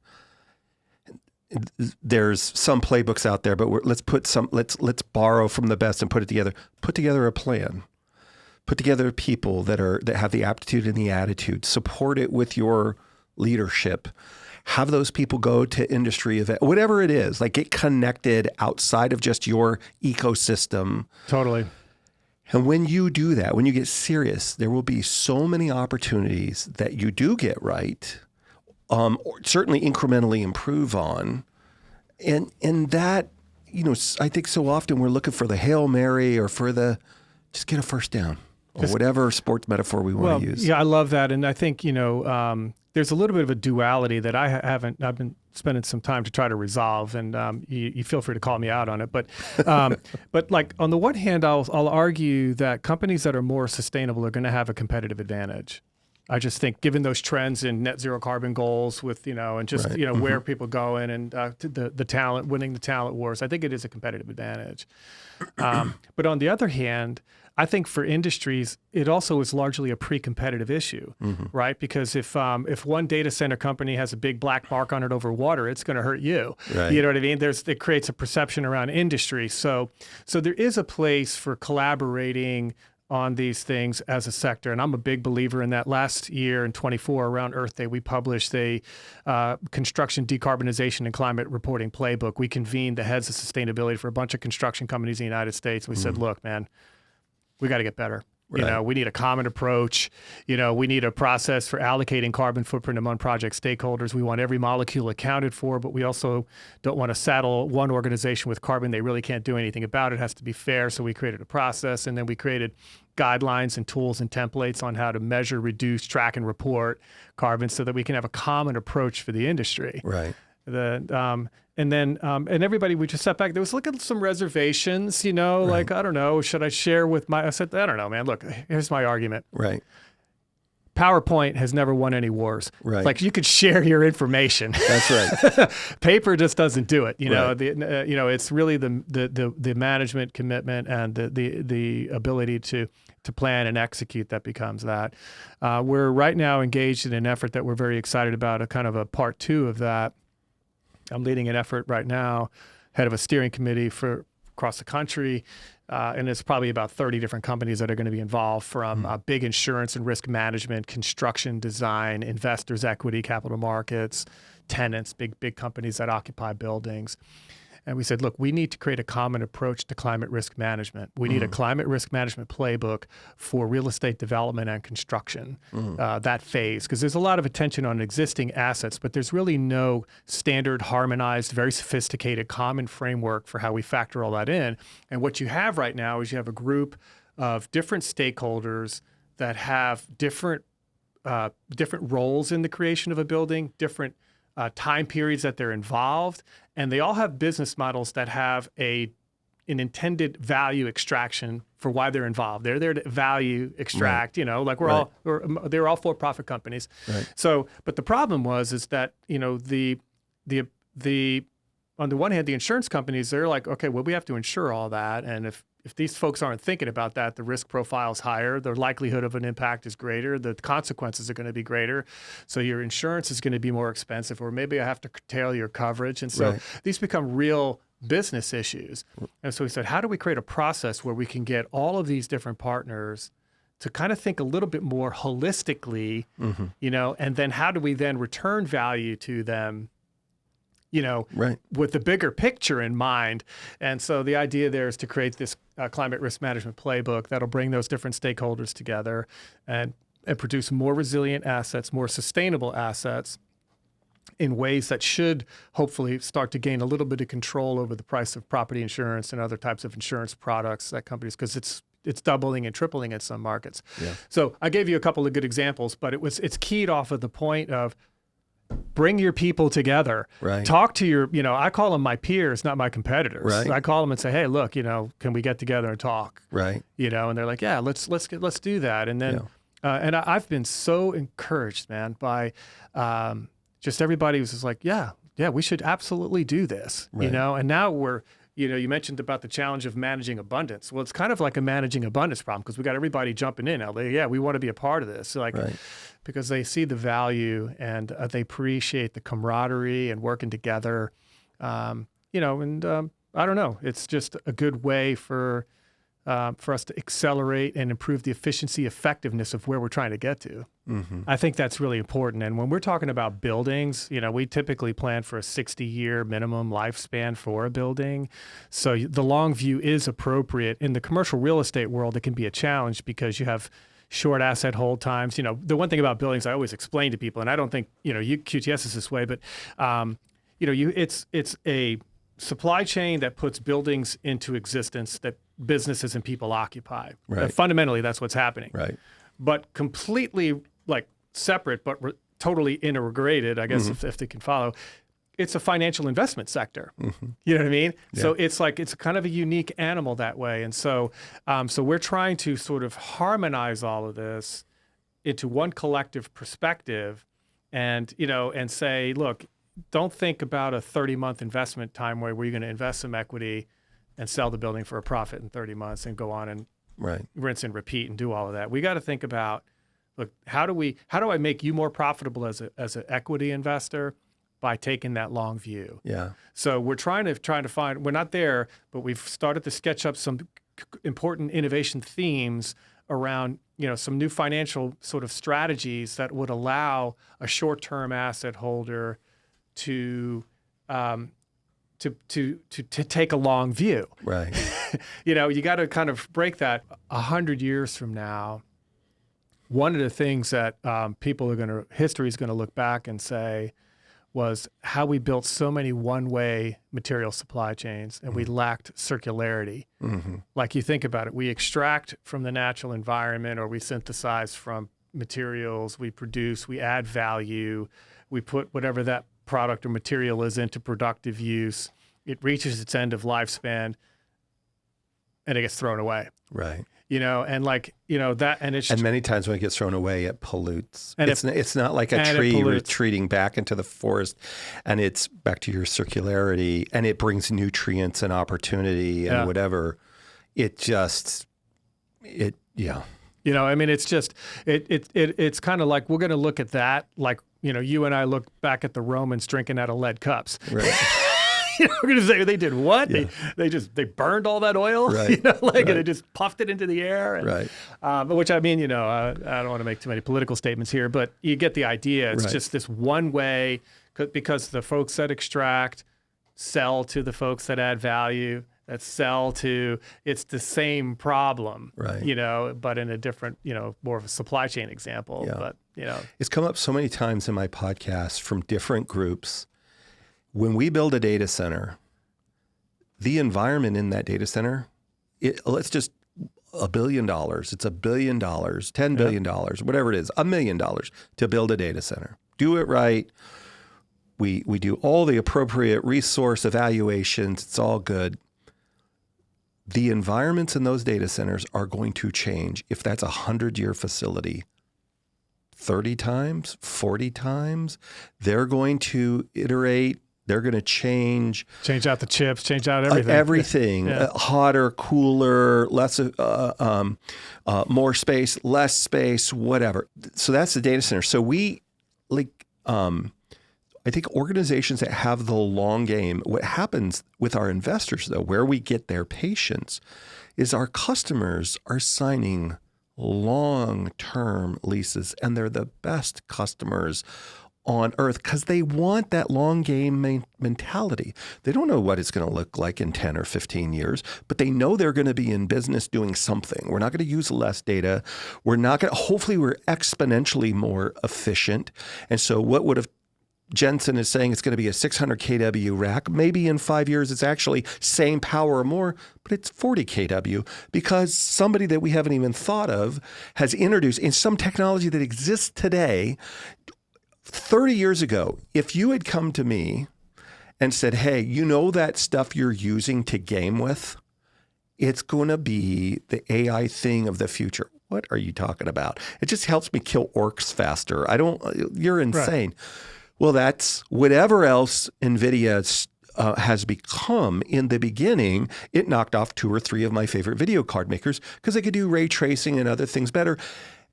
There's some playbooks out there, but let's borrow from the best and put it together. Put together a plan. Put together people that have the aptitude and the attitude. Support it with your leadership. Have those people go to industry event, whatever it is, like get connected outside of just your ecosystem. Totally. And when you do that, when you get serious, there will be so many opportunities that you do get right, or certainly incrementally improve on. And that, I think so often we're looking for the Hail Mary or for just get a first down or whatever sports metaphor we want to use. Yeah, I love that. And I think, there's a little bit of a duality that I've been spending some time to try to resolve, and you feel free to call me out on it. But like on the one hand, I'll argue that companies that are more sustainable are going to have a competitive advantage. I just think, given those trends in net zero carbon goals, with and just Right. where people going and the talent, winning the talent wars, I think it is a competitive advantage. But on the other hand, I think for industries, it also is largely a pre-competitive issue, right? Because if one data center company has a big black mark on it over water, it's going to hurt you. Right. You know what I mean? It creates a perception around industry. So there is a place for collaborating on these things as a sector. And I'm a big believer in that. Last year in 24, around Earth Day, we published a construction decarbonization and climate reporting playbook. We convened the heads of sustainability for a bunch of construction companies in the United States. We said, look, man, we got to get better. Right. We need a common approach. We need a process for allocating carbon footprint among project stakeholders. We want every molecule accounted for, but we also don't want to saddle one organization with carbon they really can't do anything about. It has to be fair. So we created a process, and then we created guidelines and tools and templates on how to measure, reduce, track, and report carbon so that we can have a common approach for the industry. Right. And everybody, we just sat back. There was looking at some reservations, like, I don't know, should I share with I said, I don't know, man, look, here's my argument. Right. PowerPoint has never won any wars. Right. Like, you could share your information. That's right. Paper just doesn't do it. Right. It's really the management commitment and the ability to plan and execute that becomes that. We're right now engaged in an effort that we're very excited about, a kind of a part two of that. I'm leading an effort right now, head of a steering committee for across the country, and it's probably about 30 different companies that are going to be involved, from big insurance and risk management, construction design, investors, equity, capital markets, tenants, big companies that occupy buildings. And we said, look, we need to create a common approach to climate risk management. We need a climate risk management playbook for real estate development and construction, that phase. Because there's a lot of attention on existing assets, but there's really no standard, harmonized, very sophisticated, common framework for how we factor all that in. And what you have right now is you have a group of different stakeholders that have different roles in the creation of a building, different time periods that they're involved, and they all have business models that have an intended value extraction for why they're involved. They're there to value extract, like they're all for-profit companies. Right. So, but the problem is that, the on the one hand, the insurance companies, they're like, okay, well, we have to insure all that. And if these folks aren't thinking about that, the risk profile is higher, the likelihood of an impact is greater, the consequences are going to be greater. So your insurance is going to be more expensive, or maybe I have to curtail your coverage. And so these become real business issues. And so we said, how do we create a process where we can get all of these different partners to kind of think a little bit more holistically, and then how do we then return value to them, with the bigger picture in mind. And so the idea there is to create this climate risk management playbook that'll bring those different stakeholders together and produce more resilient assets, more sustainable assets in ways that should hopefully start to gain a little bit of control over the price of property insurance and other types of insurance products that companies, because it's doubling and tripling in some markets. Yeah. So I gave you a couple of good examples, but it's keyed off of the point of bring your people together. Right. Talk to your, I call them my peers, not my competitors. Right. I call them and say, hey, look, can we get together and talk? Right. And they're like, yeah, let's do that. And then, and I've been so encouraged, man, by just everybody was just like, yeah, we should absolutely do this. Right. And now we're, you mentioned about the challenge of managing abundance. Well, it's kind of like a managing abundance problem, because we got everybody jumping in now. We want to be a part of this. Because they see the value and they appreciate the camaraderie and working together. I don't know. It's just a good way for for us to accelerate and improve the efficiency, effectiveness of where we're trying to get to. I think that's really important. And when we're talking about buildings, we typically plan for a 60-year minimum lifespan for a building. So the long view is appropriate. In the commercial real estate world, it can be a challenge because you have short asset hold times. The one thing about buildings I always explain to people, and I don't think, QTS is this way, but, it's a supply chain that puts buildings into existence that businesses and people occupy. Right. Fundamentally, that's what's happening. Right. But completely separate, but totally integrated, I guess, if they can follow. It's a financial investment sector. You know what I mean? Yeah. So it's kind of a unique animal that way. And so we're trying to sort of harmonize all of this into one collective perspective and say, look, don't think about a 30-month investment time where you're going to invest some equity and sell the building for a profit in 30 months and go on and rinse and repeat and do all of that. We got to think about, look, how do I make you more profitable as an equity investor by taking that long view? Yeah. So we're trying to find, we're not there, but we've started to sketch up some important innovation themes around, some new financial sort of strategies that would allow a short-term asset holder to take a long view. Right. You got to kind of break that. 100 years from now, one of the things that history is going to look back and say was how we built so many one-way material supply chains and we lacked circularity. Like you think about it, we extract from the natural environment or we synthesize from materials, we produce, we add value, we put whatever that product or material is into productive use. It reaches its end of lifespan and it gets thrown away. Right. That, and it's and many times when it gets thrown away, it pollutes. And it's not like a tree retreating back into the forest, and it's back to your circularity, and it brings nutrients and opportunity and whatever. It's kind of like we're going to look at that like you and I look back at the Romans drinking out of lead cups. Right. We're going to say they did what? Yeah. They burned all that oil, right. And it just puffed it into the air. And, right. Which I mean, I don't want to make too many political statements here, but you get the idea. It's just this one way because the folks that extract sell to the folks that add value, that sell to, it's the same problem, right. But in a different, more of a supply chain example. Yeah. But, It's come up so many times in my podcast from different groups. When we build a data center, the environment in that data center, let's just $1 billion. It's $1 billion, $10 billion, whatever it is, $1 million to build a data center. Do it right. We do all the appropriate resource evaluations. It's all good. The environments in those data centers are going to change. If that's a 100-year facility, 30 times, 40 times, they're going to iterate. They're going to change out the chips, change out everything. Everything, hotter, cooler, less, more space, less space, whatever. So that's the data center. So I think organizations that have the long game, what happens with our investors though, where we get their patience is our customers are signing long-term leases and they're the best customers on earth because they want that long game mentality. They don't know what it's going to look like in 10 or 15 years, but they know they're going to be in business doing something. We're not going to use less data. Hopefully we're exponentially more efficient. And so what would have Jensen is saying it's going to be a 600 kW rack. Maybe in 5 years, it's actually same power or more, but it's 40 kW because somebody that we haven't even thought of has introduced in some technology that exists today. 30 years ago, if you had come to me and said, hey, that stuff you're using to game with, it's going to be the AI thing of the future. What are you talking about? It just helps me kill orcs faster. You're insane. Right. Well, that's whatever else NVIDIA has become. In the beginning, it knocked off 2 or 3 of my favorite video card makers because they could do ray tracing and other things better.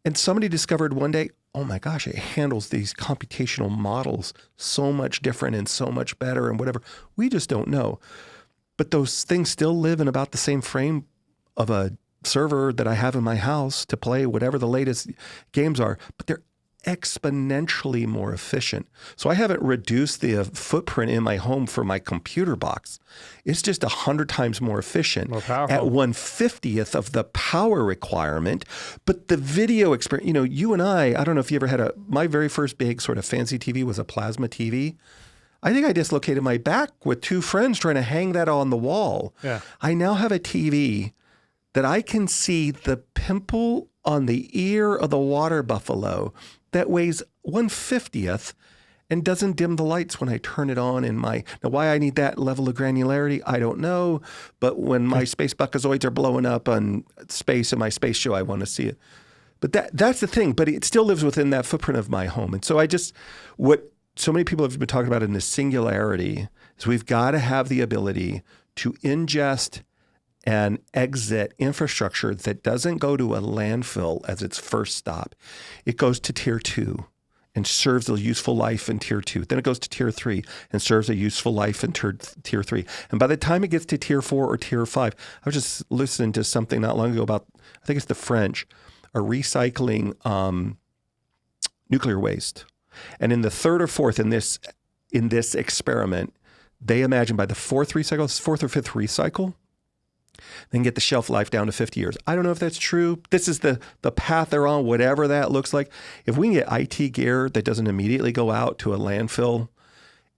And somebody discovered one day, oh my gosh, it handles these computational models so much different and so much better and whatever. We just don't know. But those things still live in about the same frame of a server that I have in my house to play whatever the latest games are, but they're exponentially more efficient. So I haven't reduced the footprint in my home for my computer box. It's just 100 times more efficient at 1/50th of the power requirement. But the video experience, you know, you and I don't know if you ever had my very first big sort of fancy TV was a plasma TV. I think I dislocated my back with 2 friends trying to hang that on the wall. Yeah. I now have a TV that I can see the pimple on the ear of the water buffalo that weighs 1/50th and doesn't dim the lights when I turn it on now why I need that level of granularity, I don't know. But when my space buckazoids are blowing up on space in my space show, I want to see it. But that's the thing, but it still lives within that footprint of my home. And so what so many people have been talking about in this singularity is we've got to have the ability to ingest and exit infrastructure that doesn't go to a landfill as its first stop. It goes to tier 2 and serves a useful life in tier 2. Then it goes to tier 3 and serves a useful life in tier 3. And by the time it gets to tier 4 or tier 5, I was just listening to something not long ago about, I think it's the French, are recycling nuclear waste. And in the 3rd or 4th in this experiment, they imagine by the 4th or 5th recycle, then get the shelf life down to 50 years. I don't know if that's true. This is the path they're on, whatever that looks like. If we can get IT gear that doesn't immediately go out to a landfill,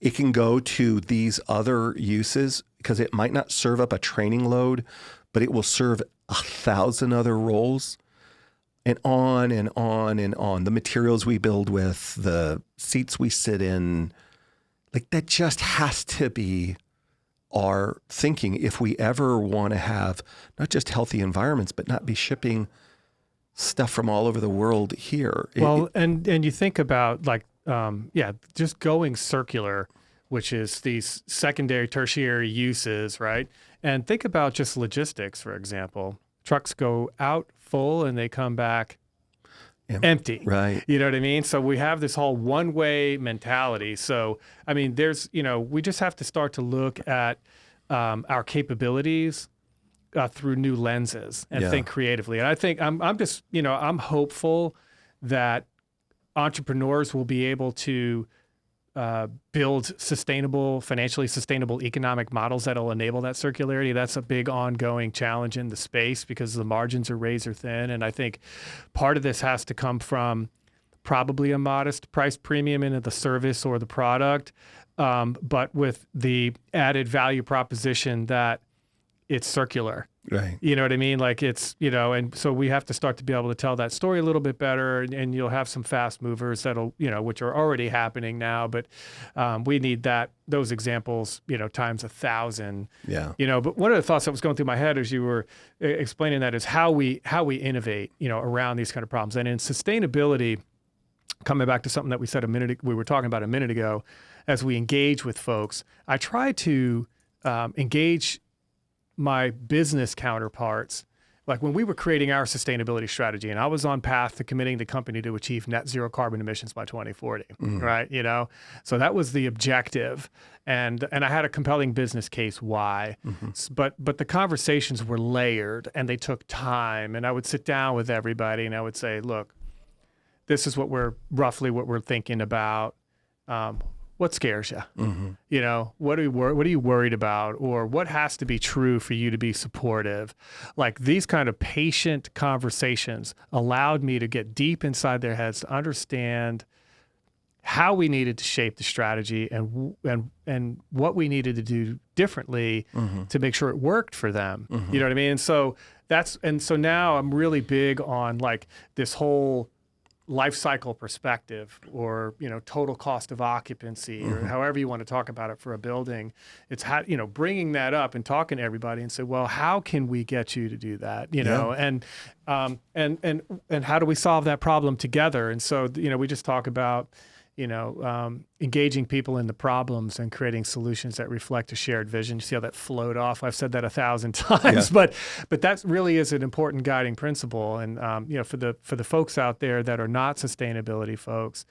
it can go to these other uses because it might not serve up a training load, but it will serve 1,000 other roles. And on and on and on. The materials we build with, the seats we sit in, like that just has to be our thinking if we ever want to have not just healthy environments, but not be shipping stuff from all over the world here. Well, and you think about like, just going circular, which is these secondary, tertiary uses, right? And think about just logistics, for example. Trucks go out full and they come back empty. Right. You know what I mean? So we have this whole one-way mentality. So, I mean, we just have to start to look at our capabilities through new lenses and think creatively. And I think I'm just, I'm hopeful that entrepreneurs will be able to build financially sustainable economic models that'll enable that circularity. That's a big ongoing challenge in the space because the margins are razor thin. And I think part of this has to come from probably a modest price premium into the service or the product, but with the added value proposition that it's circular. Right. You know what I mean? Like it's, and so we have to start to be able to tell that story a little bit better, and you'll have some fast movers that'll, which are already happening now, but we need those examples, times 1,000. Yeah. But one of the thoughts that was going through my head as you were explaining that is how we innovate, around these kind of problems. And in sustainability, coming back to something that we were talking about a minute ago, as we engage with folks, I try to engage my business counterparts, like when we were creating our sustainability strategy, and I was on path to committing the company to achieve net zero carbon emissions by 2040, right? So that was the objective, and I had a compelling business case why, but the conversations were layered and they took time, and I would sit down with everybody and I would say, look, this is what we're thinking about. What scares you? What are you worried about? Or what has to be true for you to be supportive? Like these kind of patient conversations allowed me to get deep inside their heads to understand how we needed to shape the strategy and what we needed to do differently to make sure it worked for them. You know what I mean? And so now I'm really big on like this whole life cycle perspective, or total cost of occupancy, or however you want to talk about it for a building. It's how bringing that up and talking to everybody and say, well, how can we get you to do that? And how do we solve that problem together? And so we just talk about engaging people in the problems and creating solutions that reflect a shared vision. You see how that flowed off? I've said that 1,000 times, but that really is an important guiding principle. And for the folks out there that are not sustainability folks,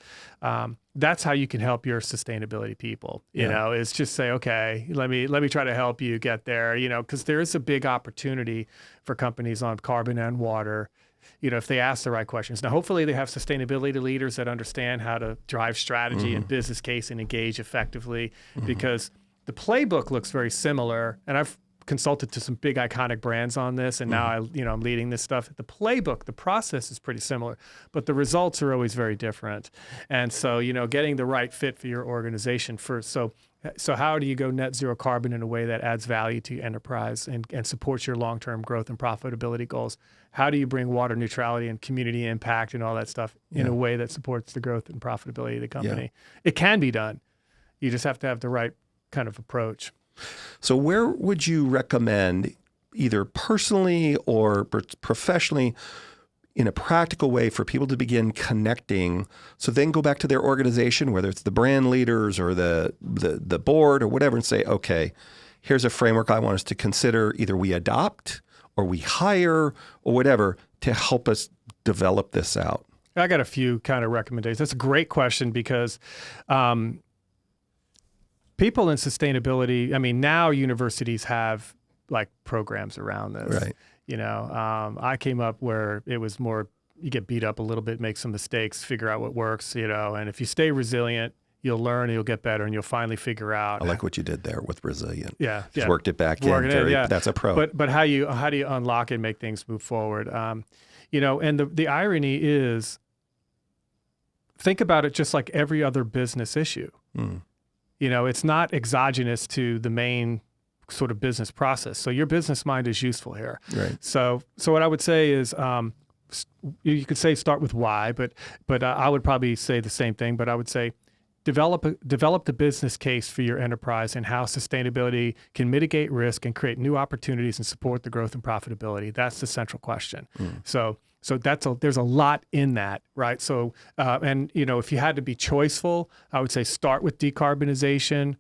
that's how you can help your sustainability people. You know, is just say, okay, let me try to help you get there. Because there is a big opportunity for companies on carbon and water. If they ask the right questions. Now, hopefully they have sustainability leaders that understand how to drive strategy and business case and engage effectively, because the playbook looks very similar. And I've consulted to some big iconic brands on this, and now I'm leading this stuff. The playbook, the process is pretty similar, but the results are always very different. And so, getting the right fit for your organization first. So how do you go net zero carbon in a way that adds value to your enterprise and supports your long-term growth and profitability goals? How do you bring water neutrality and community impact and all that stuff in a way that supports the growth and profitability of the company? It can be done. You just have to have the right kind of approach. So where would you recommend, either personally or professionally, in a practical way, for people to begin connecting, so then go back to their organization, whether it's the brand leaders or the board or whatever, and say, okay, here's a framework I want us to consider. Either we adopt or we hire or whatever to help us develop this out. I got a few kind of recommendations. That's a great question, because people in sustainability, now universities have like programs around this. Right. I came up where it was more, you get beat up a little bit, make some mistakes, figure out what works, and if you stay resilient, you'll learn and you'll get better and you'll finally figure out. I like what you did there with resilient. Yeah. Just worked it back in. That's a pro. But how do you unlock and make things move forward? And the irony is, think about it just like every other business issue. It's not exogenous to the main sort of business process. So your business mind is useful here. Right. So what I would say is, you could say start with why, but I would probably say the same thing. But I would say develop the business case for your enterprise and how sustainability can mitigate risk and create new opportunities and support the growth and profitability. That's the central question. So there's a lot in that, right? So if you had to be choiceful, I would say start with decarbonization,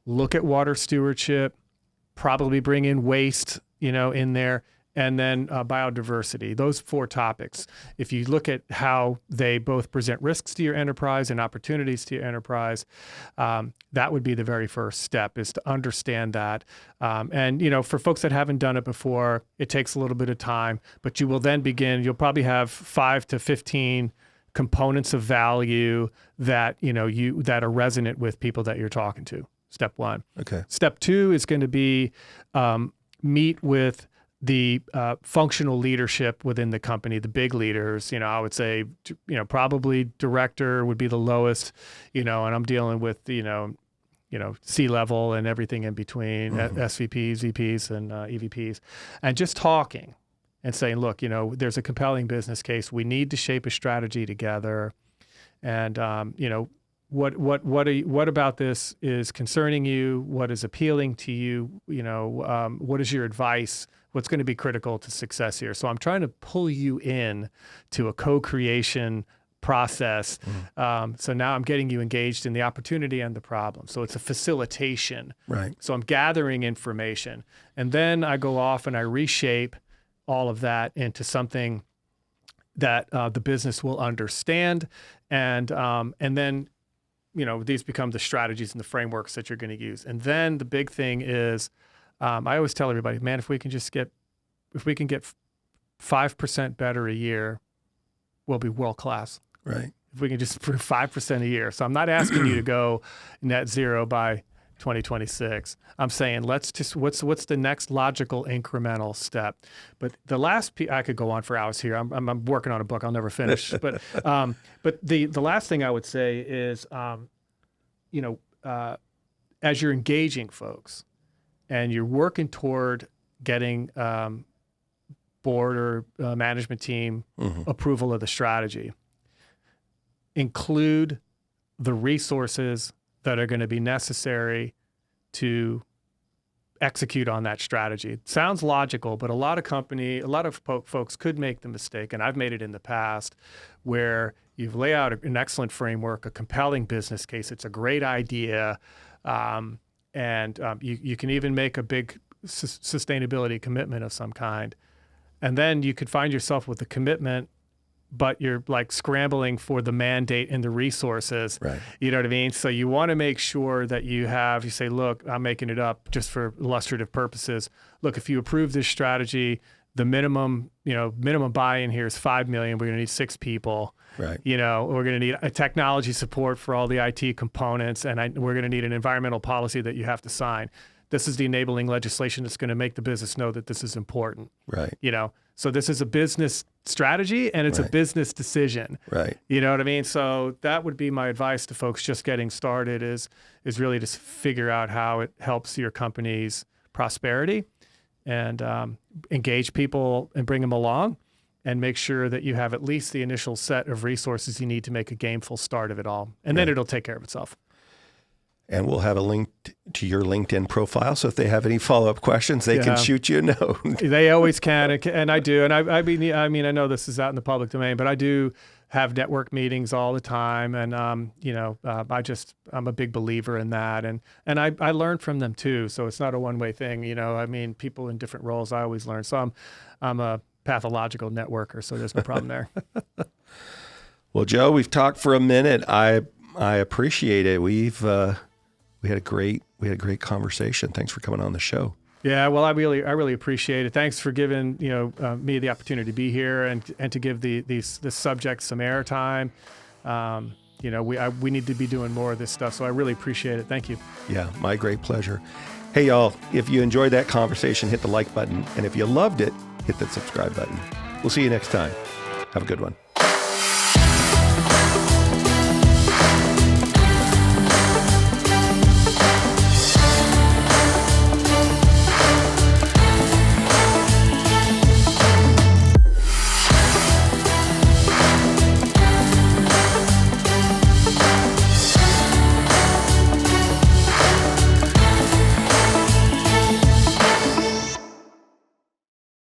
look at water stewardship, probably bring in waste, in there, and then biodiversity. Those 4 topics. If you look at how they both present risks to your enterprise and opportunities to your enterprise, that would be the very first step, is to understand that. And for folks that haven't done it before, it takes a little bit of time, but you will then begin. You'll probably have 5 to 15 components of value that that are resonant with people that you're talking to. Step 1. Okay. Step 2 is going to be meet with the functional leadership within the company, the big leaders. I would say, probably director would be the lowest, and I'm dealing with, C-level and everything in between, SVPs, VPs, and EVPs, and just talking and saying, look, there's a compelling business case. We need to shape a strategy together. And, what about this is concerning you? What is appealing to you? What is your advice? What's going to be critical to success here? So I'm trying to pull you in to a co-creation process. So now I'm getting you engaged in the opportunity and the problem. So it's a facilitation. Right. So I'm gathering information, and then I go off and I reshape all of that into something that the business will understand, and then these become the strategies and the frameworks that you're going to use. And then the big thing is, I always tell everybody, man, if we can get 5% better a year, we'll be world class. Right. If we can just improve 5% a year. So I'm not asking you to go net zero by 2026. I'm saying let's just what's the next logical incremental step. But the last I could go on for hours here. I'm working on a book. I'll never finish. But the last thing I would say is, as you're engaging folks and you're working toward getting board or management team approval of the strategy, include the resources that are going to be necessary to execute on that strategy. It sounds logical, but a lot of folks could make the mistake, and I've made it in the past, where you've laid out an excellent framework, a compelling business case. It's a great idea. You can even make a big sustainability commitment of some kind. And then you could find yourself with a commitment, but you're like scrambling for the mandate and the resources. Right. You know what I mean? So you want to make sure that you say, look, I'm making it up just for illustrative purposes. Look, if you approve this strategy, the minimum buy-in here is 5 million. We're going to need 6 people. Right. We're going to need a technology support for all the IT components, and we're going to need an environmental policy that you have to sign. This is the enabling legislation that's going to make the business know that this is important. Right. So this is a business strategy and it's a business decision. Right. You know what I mean? So that would be my advice to folks just getting started is really to figure out how it helps your company's prosperity and engage people and bring them along and make sure that you have at least the initial set of resources you need to make a gameful start of it all. And then it'll take care of itself. And we'll have a link to your LinkedIn profile. So if they have any follow-up questions, they can shoot you a note. They always can. And I do. And I mean, I know this is out in the public domain, but I do have network meetings all the time. And, I'm a big believer in that. And I learn from them too. So it's not a one-way thing. I mean, people in different roles, I always learn. So I'm a pathological networker. So there's no problem there. Well, Joe, we've talked for a minute. I appreciate it. We had a great conversation. Thanks for coming on the show. Yeah, well, I really appreciate it. Thanks for giving me the opportunity to be here and to give this subject some airtime. We need to be doing more of this stuff, so I really appreciate it. Thank you. Yeah, my great pleasure. Hey, y'all, if you enjoyed that conversation, hit the like button, and if you loved it, hit that subscribe button. We'll see you next time. Have a good one.